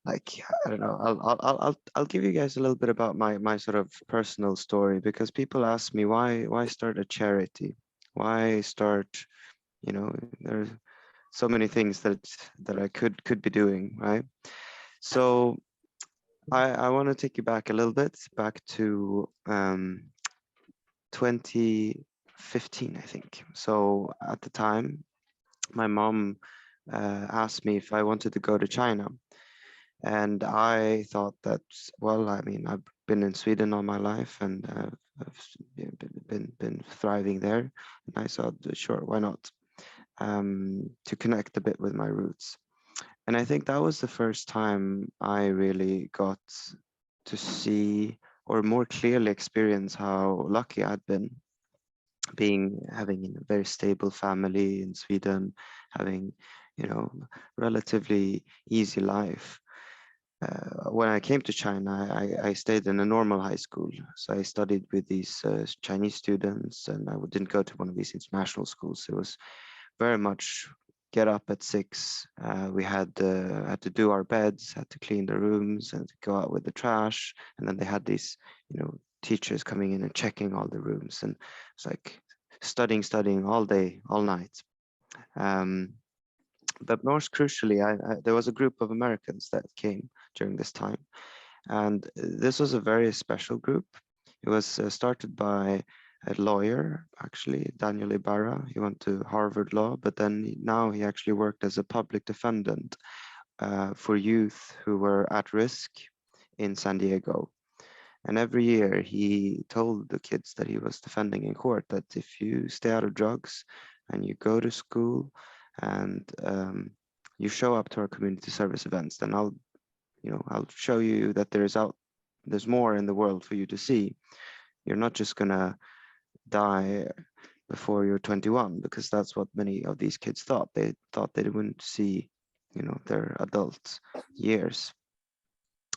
like, I don't know, I'll give you guys a little bit about my sort of personal story, because people ask me why start a charity, why start, you know, there's so many things that I could be doing, right? So I want to take you back a little bit, back to 2015, I think. So at the time, my mom asked me if I wanted to go to China. And I thought that, well, I mean, I've been in Sweden all my life, and I've been thriving there. And I thought, sure, why not? To connect a bit with my roots. And I think that was the first time I really got to see, or more clearly experience, how lucky I'd been, having a very stable family in Sweden, having, you know, relatively easy life. When I came to China, I stayed in a normal high school. So I studied with these Chinese students, and I didn't go to one of these international schools. It was very much get up at 6. We had to do our beds, had to clean the rooms, and go out with the trash. And then they had these, teachers coming in and checking all the rooms, and it's like studying all day, all night. But most crucially, there was a group of Americans that came during this time, and this was a very special group. It was started by a lawyer, actually, Daniel Ibarra. He went to Harvard Law, but then now he actually worked as a public defendant for youth who were at risk in San Diego. And every year he told the kids that he was defending in court that if you stay out of drugs and you go to school and you show up to our community service events, then I'll show you that there's more in the world for you to see. You're not just gonna die before you're 21, because that's what many of these kids thought. They thought they wouldn't see, their adult years.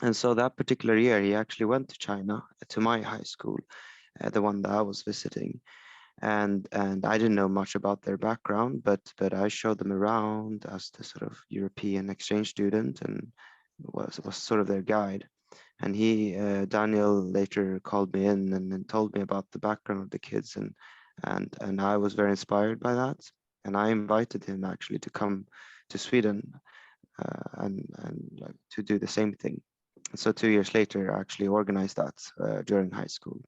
And so that particular year, he actually went to China, to my high school, the one that I was visiting. And I didn't know much about their background, but I showed them around as the sort of European exchange student, and was sort of their guide. And Daniel later called me in and told me about the background of the kids, and I was very inspired by that. And I invited him actually to come to Sweden and like to do the same thing. So 2 years later, I actually organized that during high school.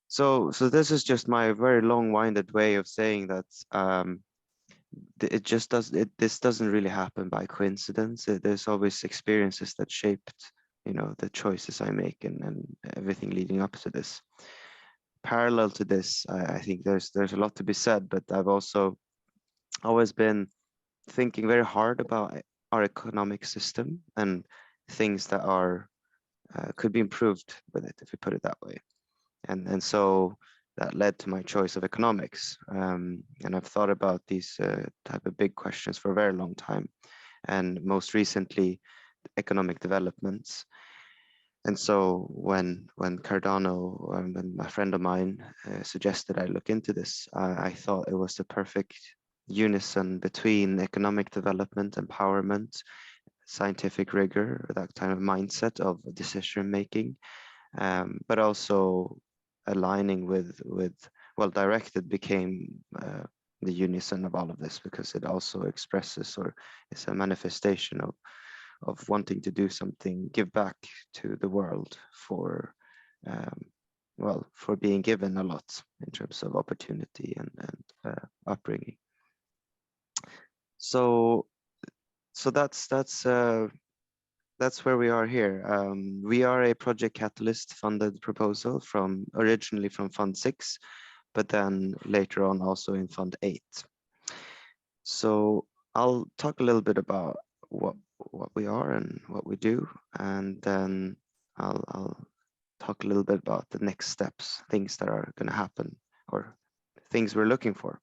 So this is just my very long-winded way of saying that this doesn't really happen by coincidence. There's always experiences that shaped, the choices I make and everything leading up to this. Parallel to this, I think there's a lot to be said, but I've also always been thinking very hard about our economic system and things that are could be improved with it, if we put it that way. And so that led to my choice of economics. And I've thought about these type of big questions for a very long time, and most recently, economic developments. And so when Cardano, when a friend of mine suggested I look into this, I thought it was the perfect unison between economic development, empowerment, scientific rigor, that kind of mindset of decision making, but also aligning with DirectEd became the unison of all of this, because it also expresses, or is a manifestation of wanting to do something, give back to the world for being given a lot in terms of opportunity and upbringing. So that's where we are here. We are a Project Catalyst funded proposal originally from Fund 6, but then later on also in Fund 8. So I'll talk a little bit about what we are and what we do, and then I'll talk a little bit about the next steps, things that are going to happen, or things we're looking for.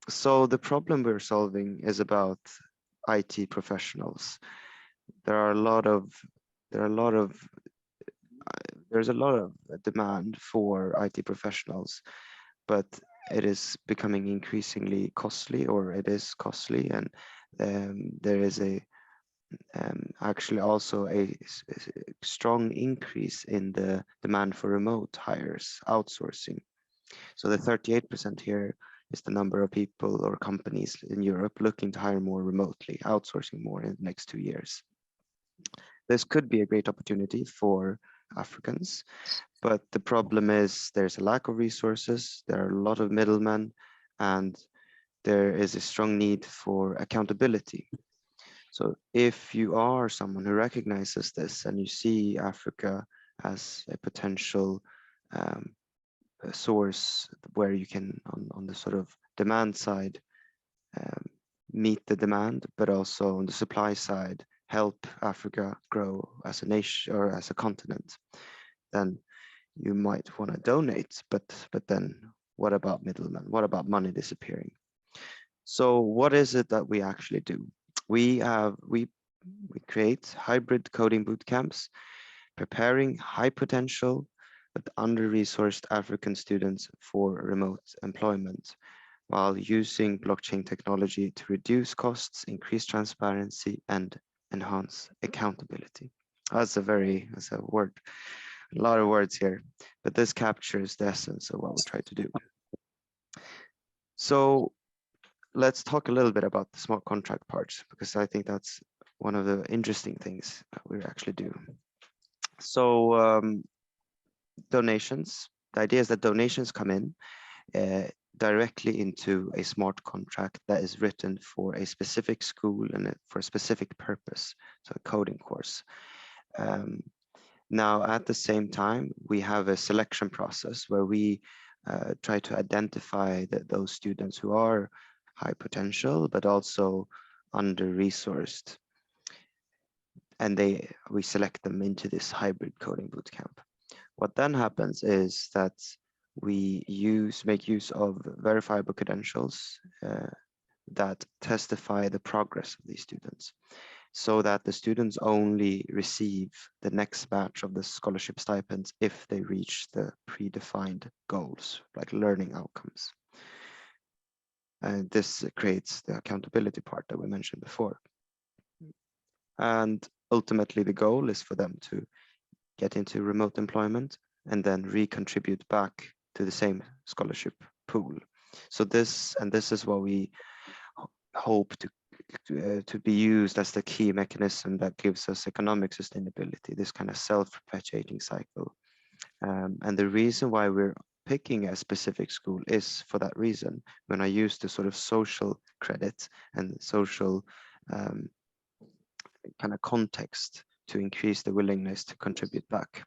So the problem we're solving is about IT professionals. There's a lot of demand for IT professionals, but it is becoming increasingly costly, or it is costly, and there is actually also a strong increase in the demand for remote hires, outsourcing. So the 38% here is the number of people or companies in Europe looking to hire more remotely, outsourcing more in the next 2 years. This could be a great opportunity for Africans, but the problem is there's a lack of resources, there are a lot of middlemen, and there is a strong need for accountability. So if you are someone who recognizes this and you see Africa as a potential source where you can, on the sort of demand side, meet the demand, but also on the supply side, help Africa grow as a nation or as a continent, then you might want to donate. But then what about middlemen? What about money disappearing? So what is it that we actually do? We create hybrid coding bootcamps, preparing high potential but under-resourced African students for remote employment. while using blockchain technology to reduce costs, increase transparency, and enhance accountability. That's a word, a lot of words here, but this captures the essence of what we're trying to do. So let's talk a little bit about the smart contract parts, because I think that's one of the interesting things that we actually do. So donations, the idea is that donations come in directly into a smart contract that is written for a specific school and for a specific purpose, so a coding course. Now, at the same time, we have a selection process where we try to identify those students who are high potential, but also under-resourced. And we select them into this hybrid coding bootcamp. What then happens is that we make use of verifiable credentials that testify the progress of these students, so that the students only receive the next batch of the scholarship stipends if they reach the predefined goals, like learning outcomes. And this creates the accountability part that we mentioned before. And ultimately, the goal is for them to get into remote employment and then recontribute back to the same scholarship pool. So this is what we hope to be used as the key mechanism that gives us economic sustainability, this kind of self-perpetuating cycle. And the reason why we're picking a specific school is for that reason. When I use the sort of social credit and social kind of context to increase the willingness to contribute back.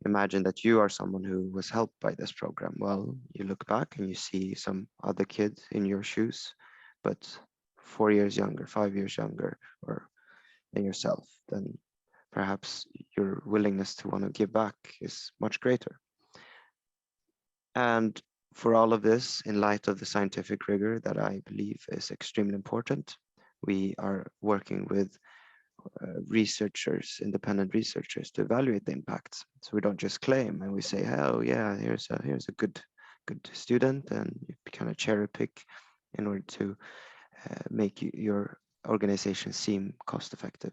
Imagine that you are someone who was helped by this program. Well, you look back and you see some other kid in your shoes, but 4 years younger, 5 years younger, or than yourself, then perhaps your willingness to want to give back is much greater. And for all of this, in light of the scientific rigor that I believe is extremely important, we are working with researchers, independent researchers, to evaluate the impacts. So we don't just claim and we say, oh yeah, here's a good student, and you kind of cherry pick in order to make your organization seem cost effective.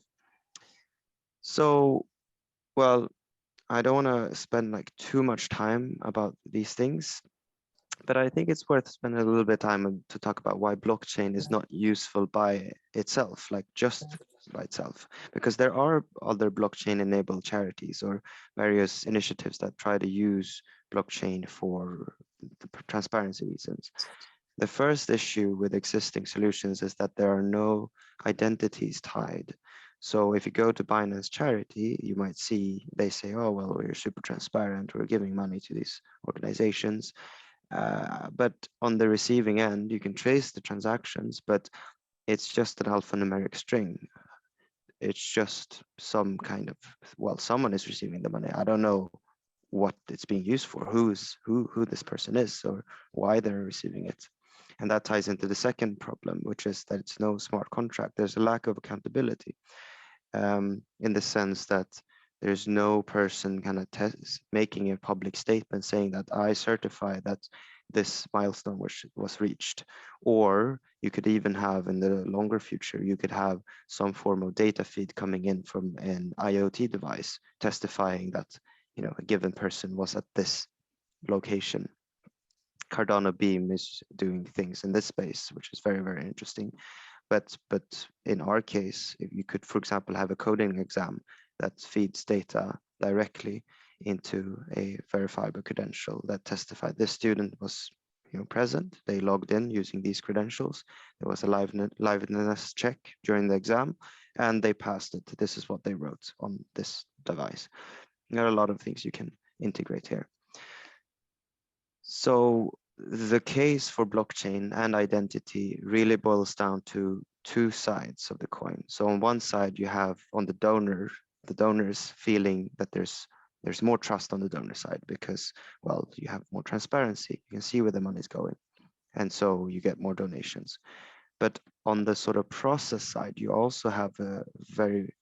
So, well, I don't want to spend like too much time about these things, but I think it's worth spending a little bit of time to talk about why blockchain is not useful by itself, like just by itself, because there are other blockchain-enabled charities or various initiatives that try to use blockchain for the transparency reasons. The first issue with existing solutions is that there are no identities tied. So if you go to Binance Charity, you might see they say, oh, well, we're super transparent, we're giving money to these organizations. But on the receiving end, you can trace the transactions, but it's just an alphanumeric string. It's just some kind of, well, someone is receiving the money. I don't know what it's being used for, who this person is, or why they're receiving it. And that ties into the second problem, which is that it's no smart contract. There's a lack of accountability in the sense that there's no person kind of making a public statement saying that I certify that this milestone was reached. Or you could even have, in the longer future, you could have some form of data feed coming in from an IoT device testifying that, you know, a given person was at this location. Cardano Beam is doing things in this space, which is very, very interesting. But in our case, if you could, for example, have a coding exam that feeds data directly into a verifiable credential that testified this student was, you know, present. They logged in using these credentials. There was a liveness check during the exam, and they passed it. This is what they wrote on this device. There are a lot of things you can integrate here. So the case for blockchain and identity really boils down to two sides of the coin. So on one side, you have on the donors feeling that there's more trust on the donor side because, well, you have more transparency. You can see where the money is going. And so you get more donations. But on the sort of process side, you also have a very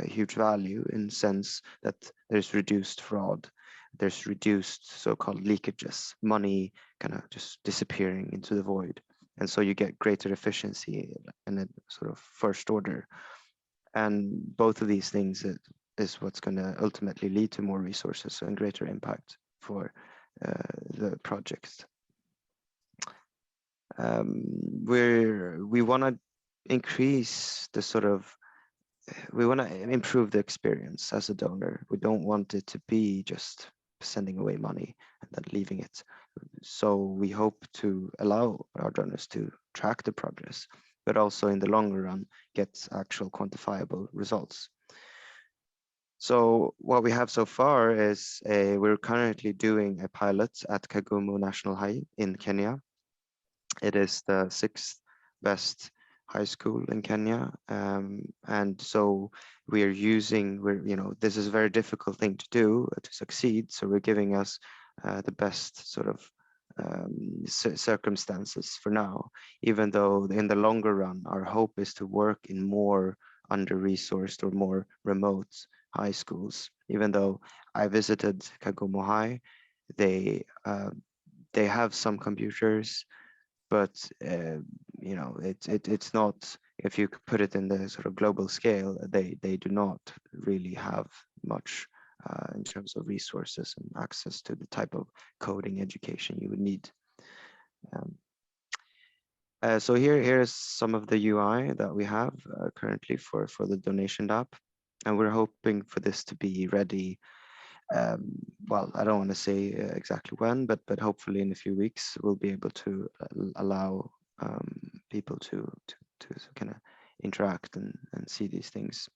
huge value in the sense that there's reduced fraud. there's reduced so-called leakages, money kind of just disappearing into the void. And so you get greater efficiency in a sort of first order. And both of these things is what's going to ultimately lead to more resources and greater impact for the project. We want to increase the sort of, we want to improve the experience as a donor. We don't want it to be just sending away money and then leaving it. So we hope to allow our donors to track the progress, but also in the longer run, get actual quantifiable results. So what we have so far is we're currently doing a pilot at Kagumo National High in Kenya. It is the 6th best high school in Kenya. And so we're this is a very difficult thing to do to succeed. So we're giving us the best sort of circumstances for now, even though in the longer run, our hope is to work in more under-resourced or more remote high schools. Even though I visited Kagumo High, they have some computers, but it's not, if you put it in the sort of global scale, they do not really have much in terms of resources and access to the type of coding education you would need. So here's some of the UI that we have currently for the donation app, and we're hoping for this to be ready. Well, I don't want to say exactly when, but hopefully in a few weeks we'll be able to allow people to kind of interact and see these things.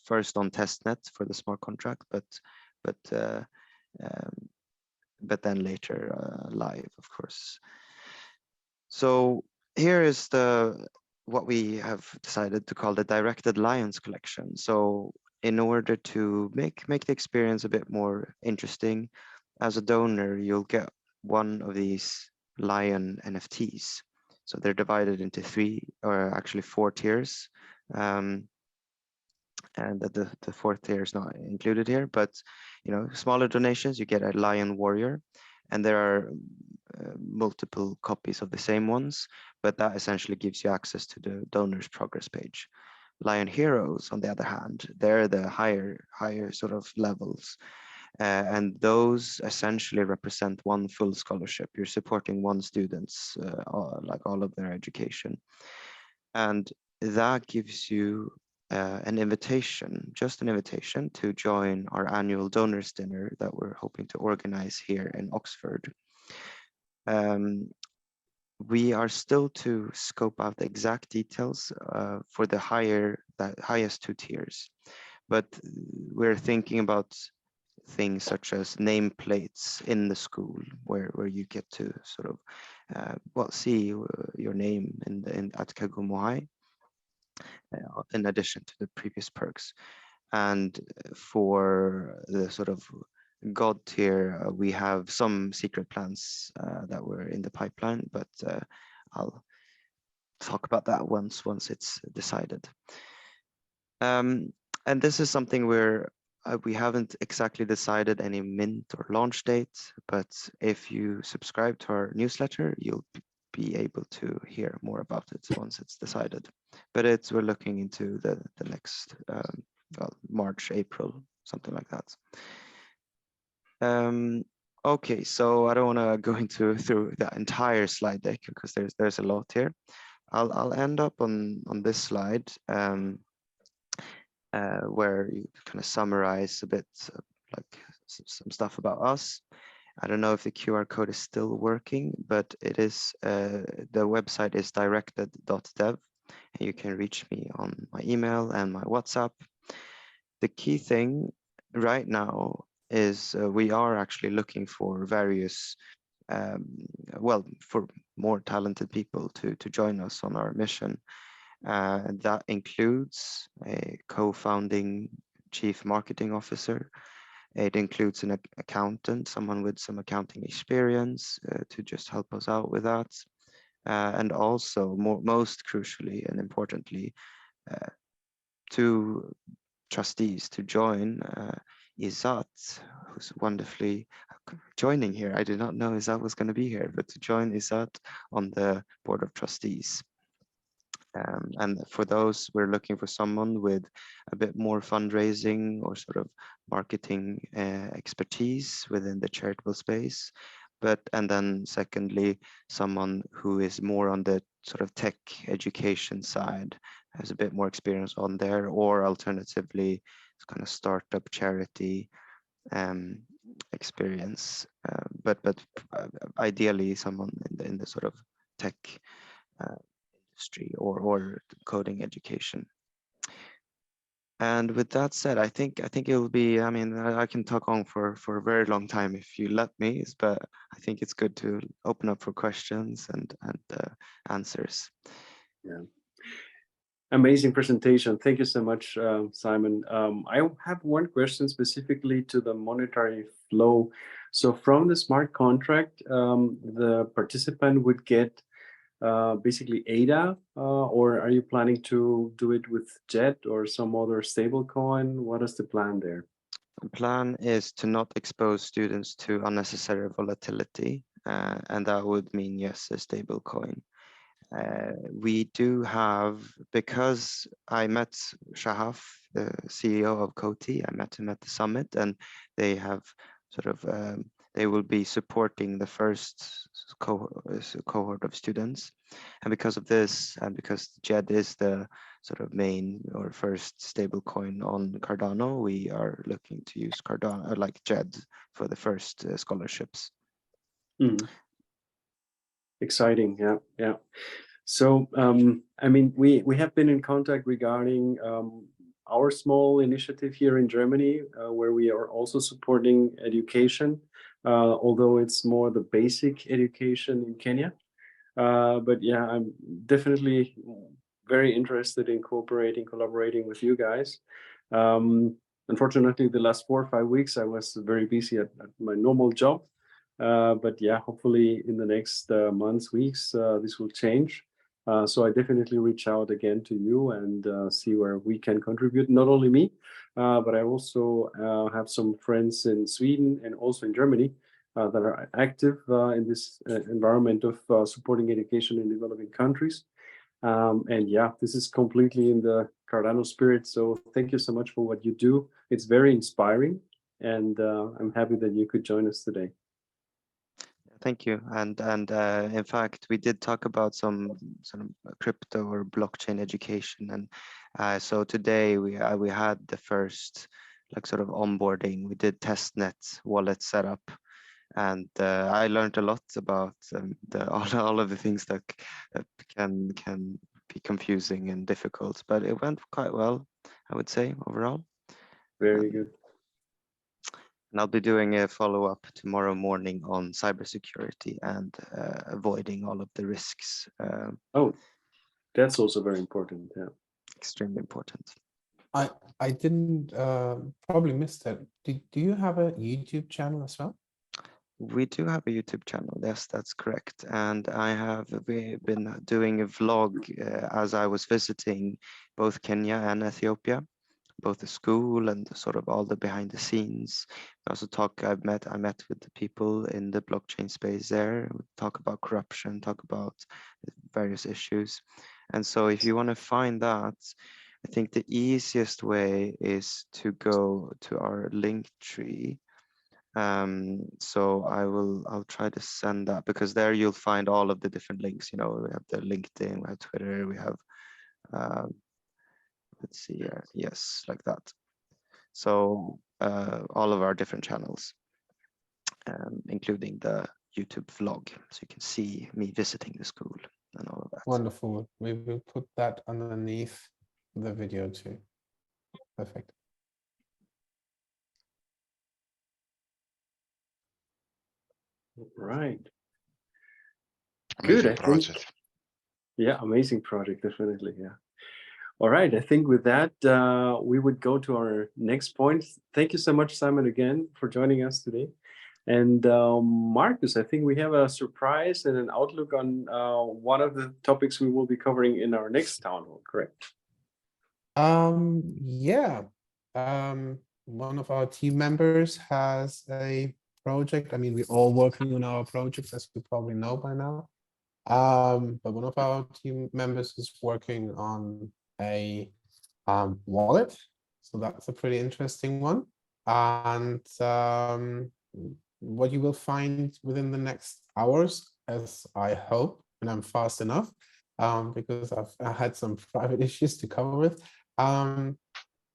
First on testnet for the smart contract, but then later live, of course. So here is what we have decided to call the DirectEd Lions collection. So in order to make the experience a bit more interesting, as a donor, you'll get one of these lion NFTs. So they're divided into 3 or actually 4 tiers. And the 4th tier is not included here, but smaller donations, you get a lion warrior, and there are multiple copies of the same ones, but that essentially gives you access to the donor's progress page. Lion heroes, on the other hand, they're the higher sort of levels, and those essentially represent one full scholarship. You're supporting one student's like all of their education, and that gives you just an invitation to join our annual donors dinner that we're hoping to organize here in Oxford. We are still to scope out the exact details for the highest 2 tiers, but we're thinking about things such as nameplates in the school where you get to sort of see your name at Kagumo High, in addition to the previous perks. And for the sort of God tier, we have some secret plans that were in the pipeline, but I'll talk about that once it's decided. And this is something where we haven't exactly decided any mint or launch date, but if you subscribe to our newsletter, you'll be able to hear more about it once it's decided. But we're looking into the next March, April, something like that. Okay, so I don't want to go through the entire slide deck because there's a lot here. I'll end up on this slide where you kind of summarize a bit like some stuff about us. I don't know if the QR code is still working, but it is. The website is directed.dev, and you can reach me on my email and my WhatsApp. The key thing right now is we are actually looking for various, for more talented people to join us on our mission. That includes a co-founding chief marketing officer. It includes an accountant, someone with some accounting experience to just help us out with that. And also, most crucially and importantly, 2 trustees to join Izzat, who's wonderfully joining here. I did not know Izzat was going to be here, but to join Izzat on the board of trustees. And for those, we're looking for someone with a bit more fundraising or sort of marketing expertise within the charitable space. And then secondly, someone who is more on the sort of tech education side, has a bit more experience on there, or alternatively, kind of startup charity experience. But ideally, someone in the sort of tech industry or coding education. And with that said, I think it will be, I mean, I can talk on for a very long time if you let me, but I think it's good to open up for questions and answers. Yeah. Amazing presentation. Thank you so much, Simon. I have one question specifically to the monetary flow. So from the smart contract, the participant would get basically ADA, or are you planning to do it with JET or some other stable coin? What is the plan there? The plan is to not expose students to unnecessary volatility, and that would mean, yes, a stable coin. We do have, because I met Shahaf, the CEO of Coty, I met him at the summit, and they have sort of, they will be supporting the first cohort of students. And because of this, and because JED is the sort of main or first stable coin on Cardano, we are looking to use Cardano, like JED, for the first scholarships. Mm. Exciting, yeah. So, I mean, we have been in contact regarding our small initiative here in Germany, where we are also supporting education, although it's more the basic education in Kenya. But yeah, I'm definitely very interested in collaborating with you guys. Unfortunately, the last 4 or 5 weeks, I was very busy at my normal job. But yeah, hopefully in the next months, weeks, this will change. So I definitely reach out again to you and see where we can contribute. Not only me, but I also have some friends in Sweden and also in Germany that are active in this environment of supporting education in developing countries. And yeah, this is completely in the Cardano spirit. So thank you so much for what you do. It's very inspiring, and I'm happy that you could join us today. Thank you. And in fact, we did talk about some sort of crypto or blockchain education. And so today we had the first like sort of onboarding. We did testnet wallet setup, and I learned a lot about all of the things that can be confusing and difficult. But it went quite well, I would say, overall. Very good. And I'll be doing a follow-up tomorrow morning on cybersecurity and avoiding all of the risks. Oh, that's also very important. Yeah, extremely important. I didn't probably missed that. Do you have a YouTube channel as well? We do have a YouTube channel. Yes, that's correct. And we've been doing a vlog as I was visiting both Kenya and Ethiopia, both the school and sort of all the behind the scenes. We also I met with the people in the blockchain space there. We talk about corruption, talk about various issues. And so if you want to find that, I think the easiest way is to go to our link tree. So I'll try to send that, because there you'll find all of the different links. You know, we have the LinkedIn, we have Twitter, we have let's see here. Yes, like that. So all of our different channels, including the YouTube vlog, so you can see me visiting the school and all of that. Wonderful. We will put that underneath the video too. Perfect. right. Amazing Good. project. Yeah, amazing project, definitely. Yeah. All right. I think with that, we would go to our next point. Thank you so much, Simon, again for joining us today. And Marcus, I think we have a surprise and an outlook on one of the topics we will be covering in our next town hall, correct? Yeah. one of our team members has a project. I mean, we're all working on our projects, as you probably know by now. But one of our team members is working on a wallet. So that's a pretty interesting one. And what you will find within the next hours, as I hope, and I'm fast enough, because I had some private issues to cover with.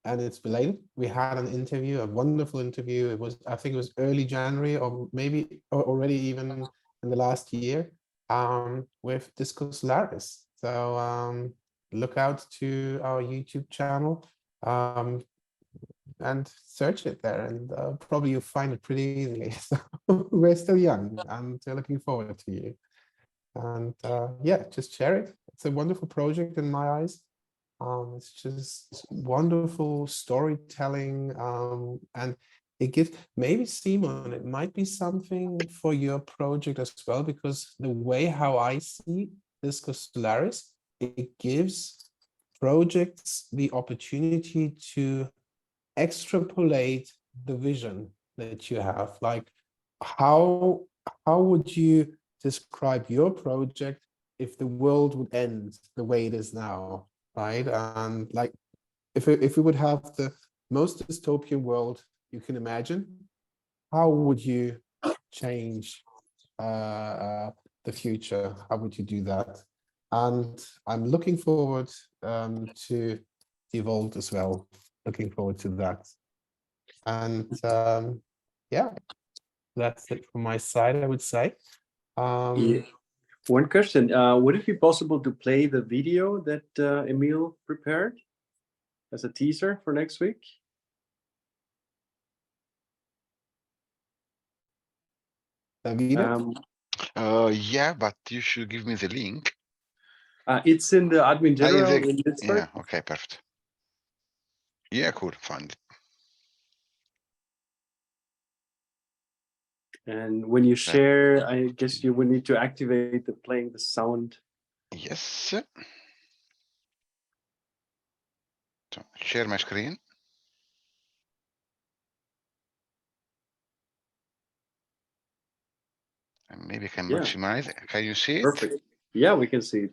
And it's related. We had an interview, a wonderful interview. It was, I think it was early January, or maybe already even in the last year, with Disco Solaris. So look out to our YouTube channel and search it there, and probably you'll find it pretty easily. So we're still young, and we're looking forward to you. And yeah, just share it. It's a wonderful project in my eyes. It's just wonderful storytelling, and it gives, maybe Simon, it might be something for your project as well, because the way how I see Disco Solaris, it gives projects the opportunity to extrapolate the vision that you have. Like, how would you describe your project if the world would end the way it is now? Right, and like if we would have the most dystopian world you can imagine, how would you change the future? How would you do that? And I'm looking forward to Devolved as well. Looking forward to that. And yeah, that's it from my side, I would say. Yeah. One question, would it be possible to play the video that Emil prepared as a teaser for next week? Yeah, but you should give me the link. It's in the admin general in Discord. Yeah, okay, perfect. Yeah, cool, fine. And when you share, I guess you will need to activate the playing the sound. Yes. So share my screen. And maybe I can maximize it. Can you see it? Perfect. Yeah, we can see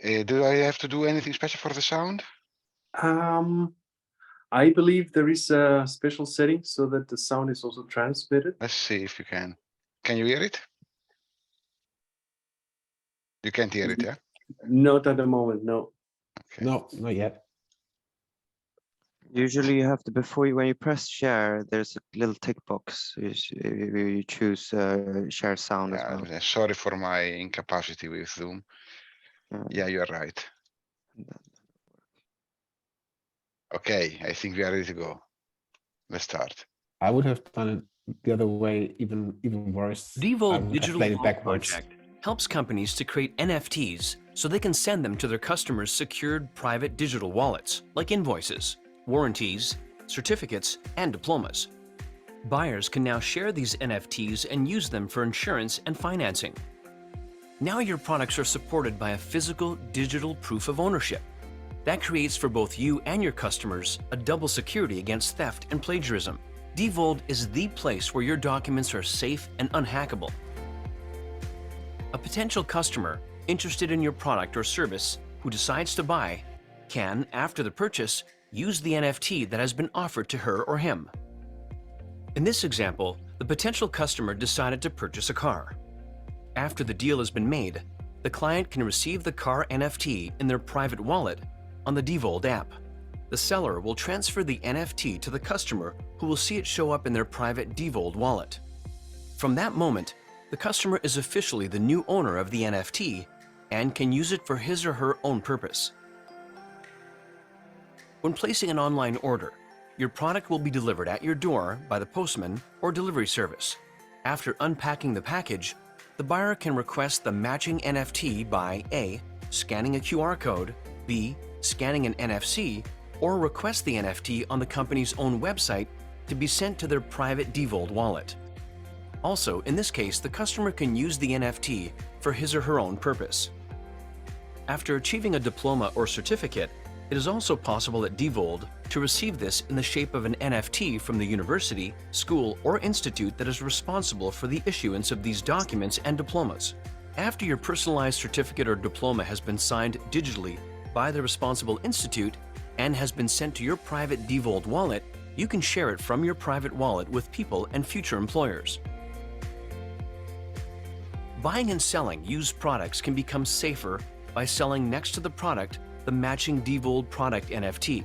it. Do I have to do anything special for the sound? I believe there is a special setting so that the sound is also transmitted. Let's see if you can. Can you hear it? You can't hear it, yeah? Not at the moment, no. Okay. No, not yet. Usually you have to, when you press share, there's a little tick box. You choose share sound as well. Sorry for my incapacity with Zoom. Yeah, you're right. Okay, I think we are ready to go. Let's start. I would have done it the other way, even worse. Devolved Digital Wallet Project helps companies to create NFTs so they can send them to their customers' secured private digital wallets, like invoices, warranties, certificates, and diplomas. Buyers can now share these NFTs and use them for insurance and financing. Now your products are supported by a physical digital proof of ownership. That creates for both you and your customers a double security against theft and plagiarism. Devolved is the place where your documents are safe and unhackable. A potential customer interested in your product or service who decides to buy can, after the purchase, use the NFT that has been offered to her or him. In this example, the potential customer decided to purchase a car. After the deal has been made, the client can receive the car NFT in their private wallet on the Devolved app. The seller will transfer the NFT to the customer, who will see it show up in their private Devolved wallet. From that moment, the customer is officially the new owner of the NFT and can use it for his or her own purpose. When placing an online order, your product will be delivered at your door by the postman or delivery service. After unpacking the package, the buyer can request the matching NFT by A, scanning a QR code, B, scanning an NFC, or request the NFT on the company's own website to be sent to their private Devolved wallet. Also, in this case, the customer can use the NFT for his or her own purpose. After achieving a diploma or certificate, It is also possible at Divold to receive this in the shape of an NFT from the university, school, or institute that is responsible for the issuance of these documents and diplomas. After your personalized certificate or diploma has been signed digitally by the responsible institute and has been sent to your private Divold wallet, you can share it from your private wallet with people and future employers. Buying and selling used products can become safer by selling next to the product the matching Divold product NFT.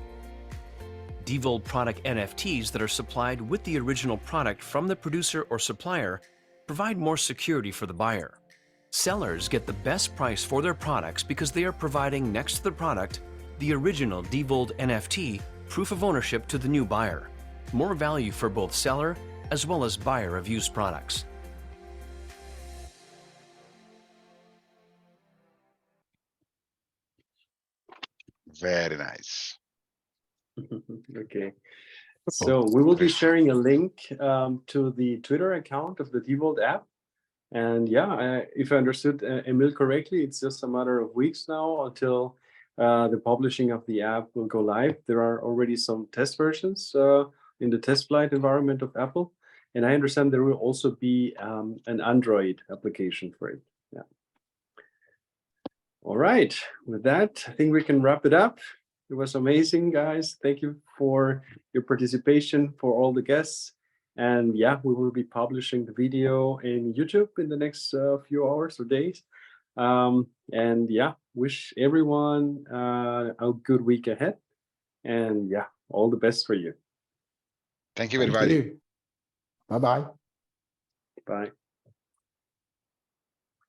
Divold product NFTs that are supplied with the original product from the producer or supplier provide more security for the buyer. Sellers get the best price for their products because they are providing next to the product the original Divold NFT proof of ownership to the new buyer. More value for both seller as well as buyer of used products. Very nice. Okay. So we will be sharing a link to the Twitter account of the Divold app. And yeah, if I understood Emil correctly, it's just a matter of weeks now until the publishing of the app will go live. There are already some test versions in the test flight environment of Apple. And I understand there will also be an Android application for it. Yeah. All right. With that, I think we can wrap it up. It was amazing, guys. Thank you for your participation, for all the guests. And yeah, we will be publishing the video in YouTube in the next few hours or days. And yeah, wish everyone a good week ahead. And yeah, all the best for you. Thank you, everybody. Bye-bye. Bye.